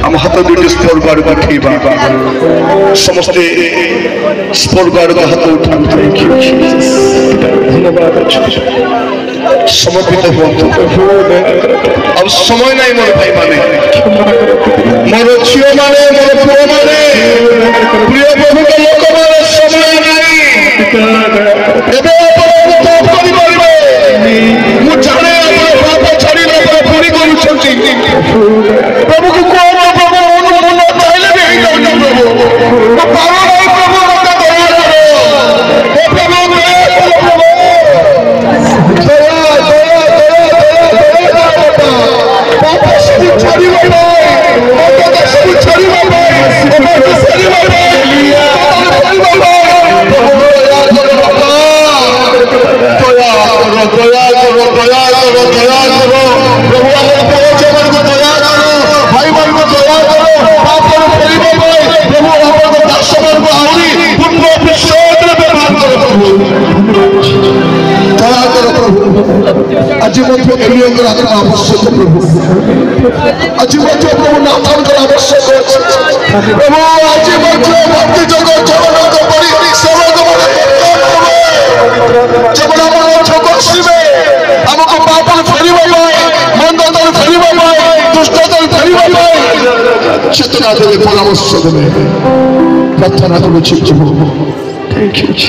आम हाथ दुईट स्वर्ग आड़ उठेबा समस्ते स्वर्ग आड़ हाथ उठा धन्यवाद समर्पित हुआ अब समय नहीं मोर भाई माने मोर झील माने मोर पुओ माने प्रिय प्रभु के लोक माने समय नहीं एबे पाप करि परिबे मु जाने अपन पाप छाड़ी न पर पूरी करूछंती प्रभु को कोन प्रभु मन चाहिले भी ही जाऊ प्रभु तो पारो नहीं प्रभु मत दया करो हे प्रभु दया दया दया पाप सब छाड़ी पाप सब छाड़ी आज एलियंकर आत्मा आवश्यक प्रभु आज प्रभु नाथनकर आवश्यक प्रभु आज भक्ति जगत जगन्नाथ परि सेवक जबड़ा मन जग आसबे हमको पाप फेरिबा पाए मंद फेरिबा पाए दुष्ट फेरिबा पाए चेतना देवे परामर्श देवे प्रार्थना करुछि प्रभु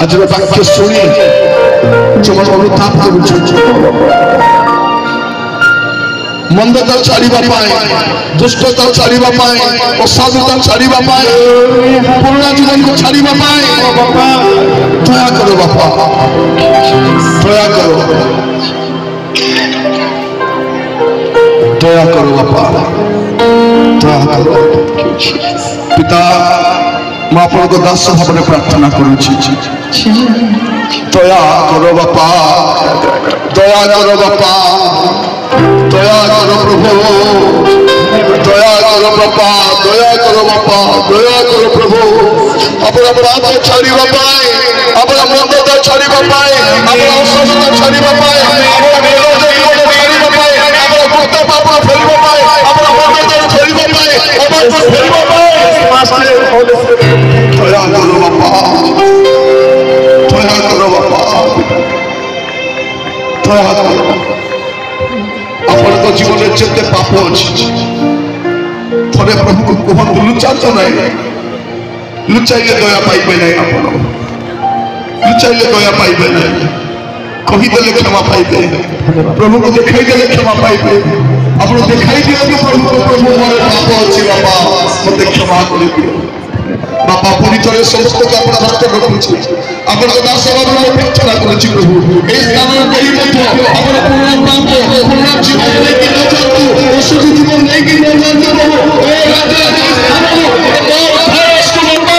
आज वाक्य शुणी जब अनुताप करुछु मंदता छाड़ीबा पाए दुष्टता छाड़ीबा पाए असाधुता छाड़ीबा पाए पुराना जीवन को छाड़ीबा पाए दया करो बापा दया करो दया करो बापा दया करो पिता मैं आपन को दास भाव प्रार्थना करुछि दया करो बापा दया करो बापा दया करो प्रभु दया करो बापा दया करो बापा दया करो प्रभु अपना पाप छाड़ीबा पाए अपना मंदता छाड़ीबा पाए अपना असहजता छाड़ीबा पाए अपना विरोध छाड़ीबा पाए अपना भक्त पाप फेरिबा पाए अपना मंदता फेरिबा पाए अपना फेरिबा पाए दया करो बापा दया करो बापा दया करो अपन जीवन में जिते पाप अच्छी थे प्रभु को कहतु लुचा तो नहीं लुचाइले दया पाइबे नहीं आप लुचाइले दया पाइबे नहीं कहीदेले क्षमा पाइबे प्रभु को देखाई देले क्षमा पाइबे आप देखाई दियो प्रभु को प्रभु मोर पाप अच्छी बापा मत क्षमा कर दियो बापा पूरी तरह समस्त को अपना हस्त रखुछि अपन दास बाबू में प्रार्थना करुछि प्रभु ए स्थान में कहीं मत अपन पूर्ण पाप पूर्ण जीवन लेके न जातु असुर जीवन लेके न जातु प्रभु ए राजा स्थान में भरस को बापा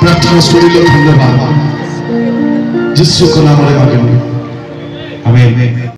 प्रार्थना सुनिले धन्यवाद जिसु को नाम में आमीन।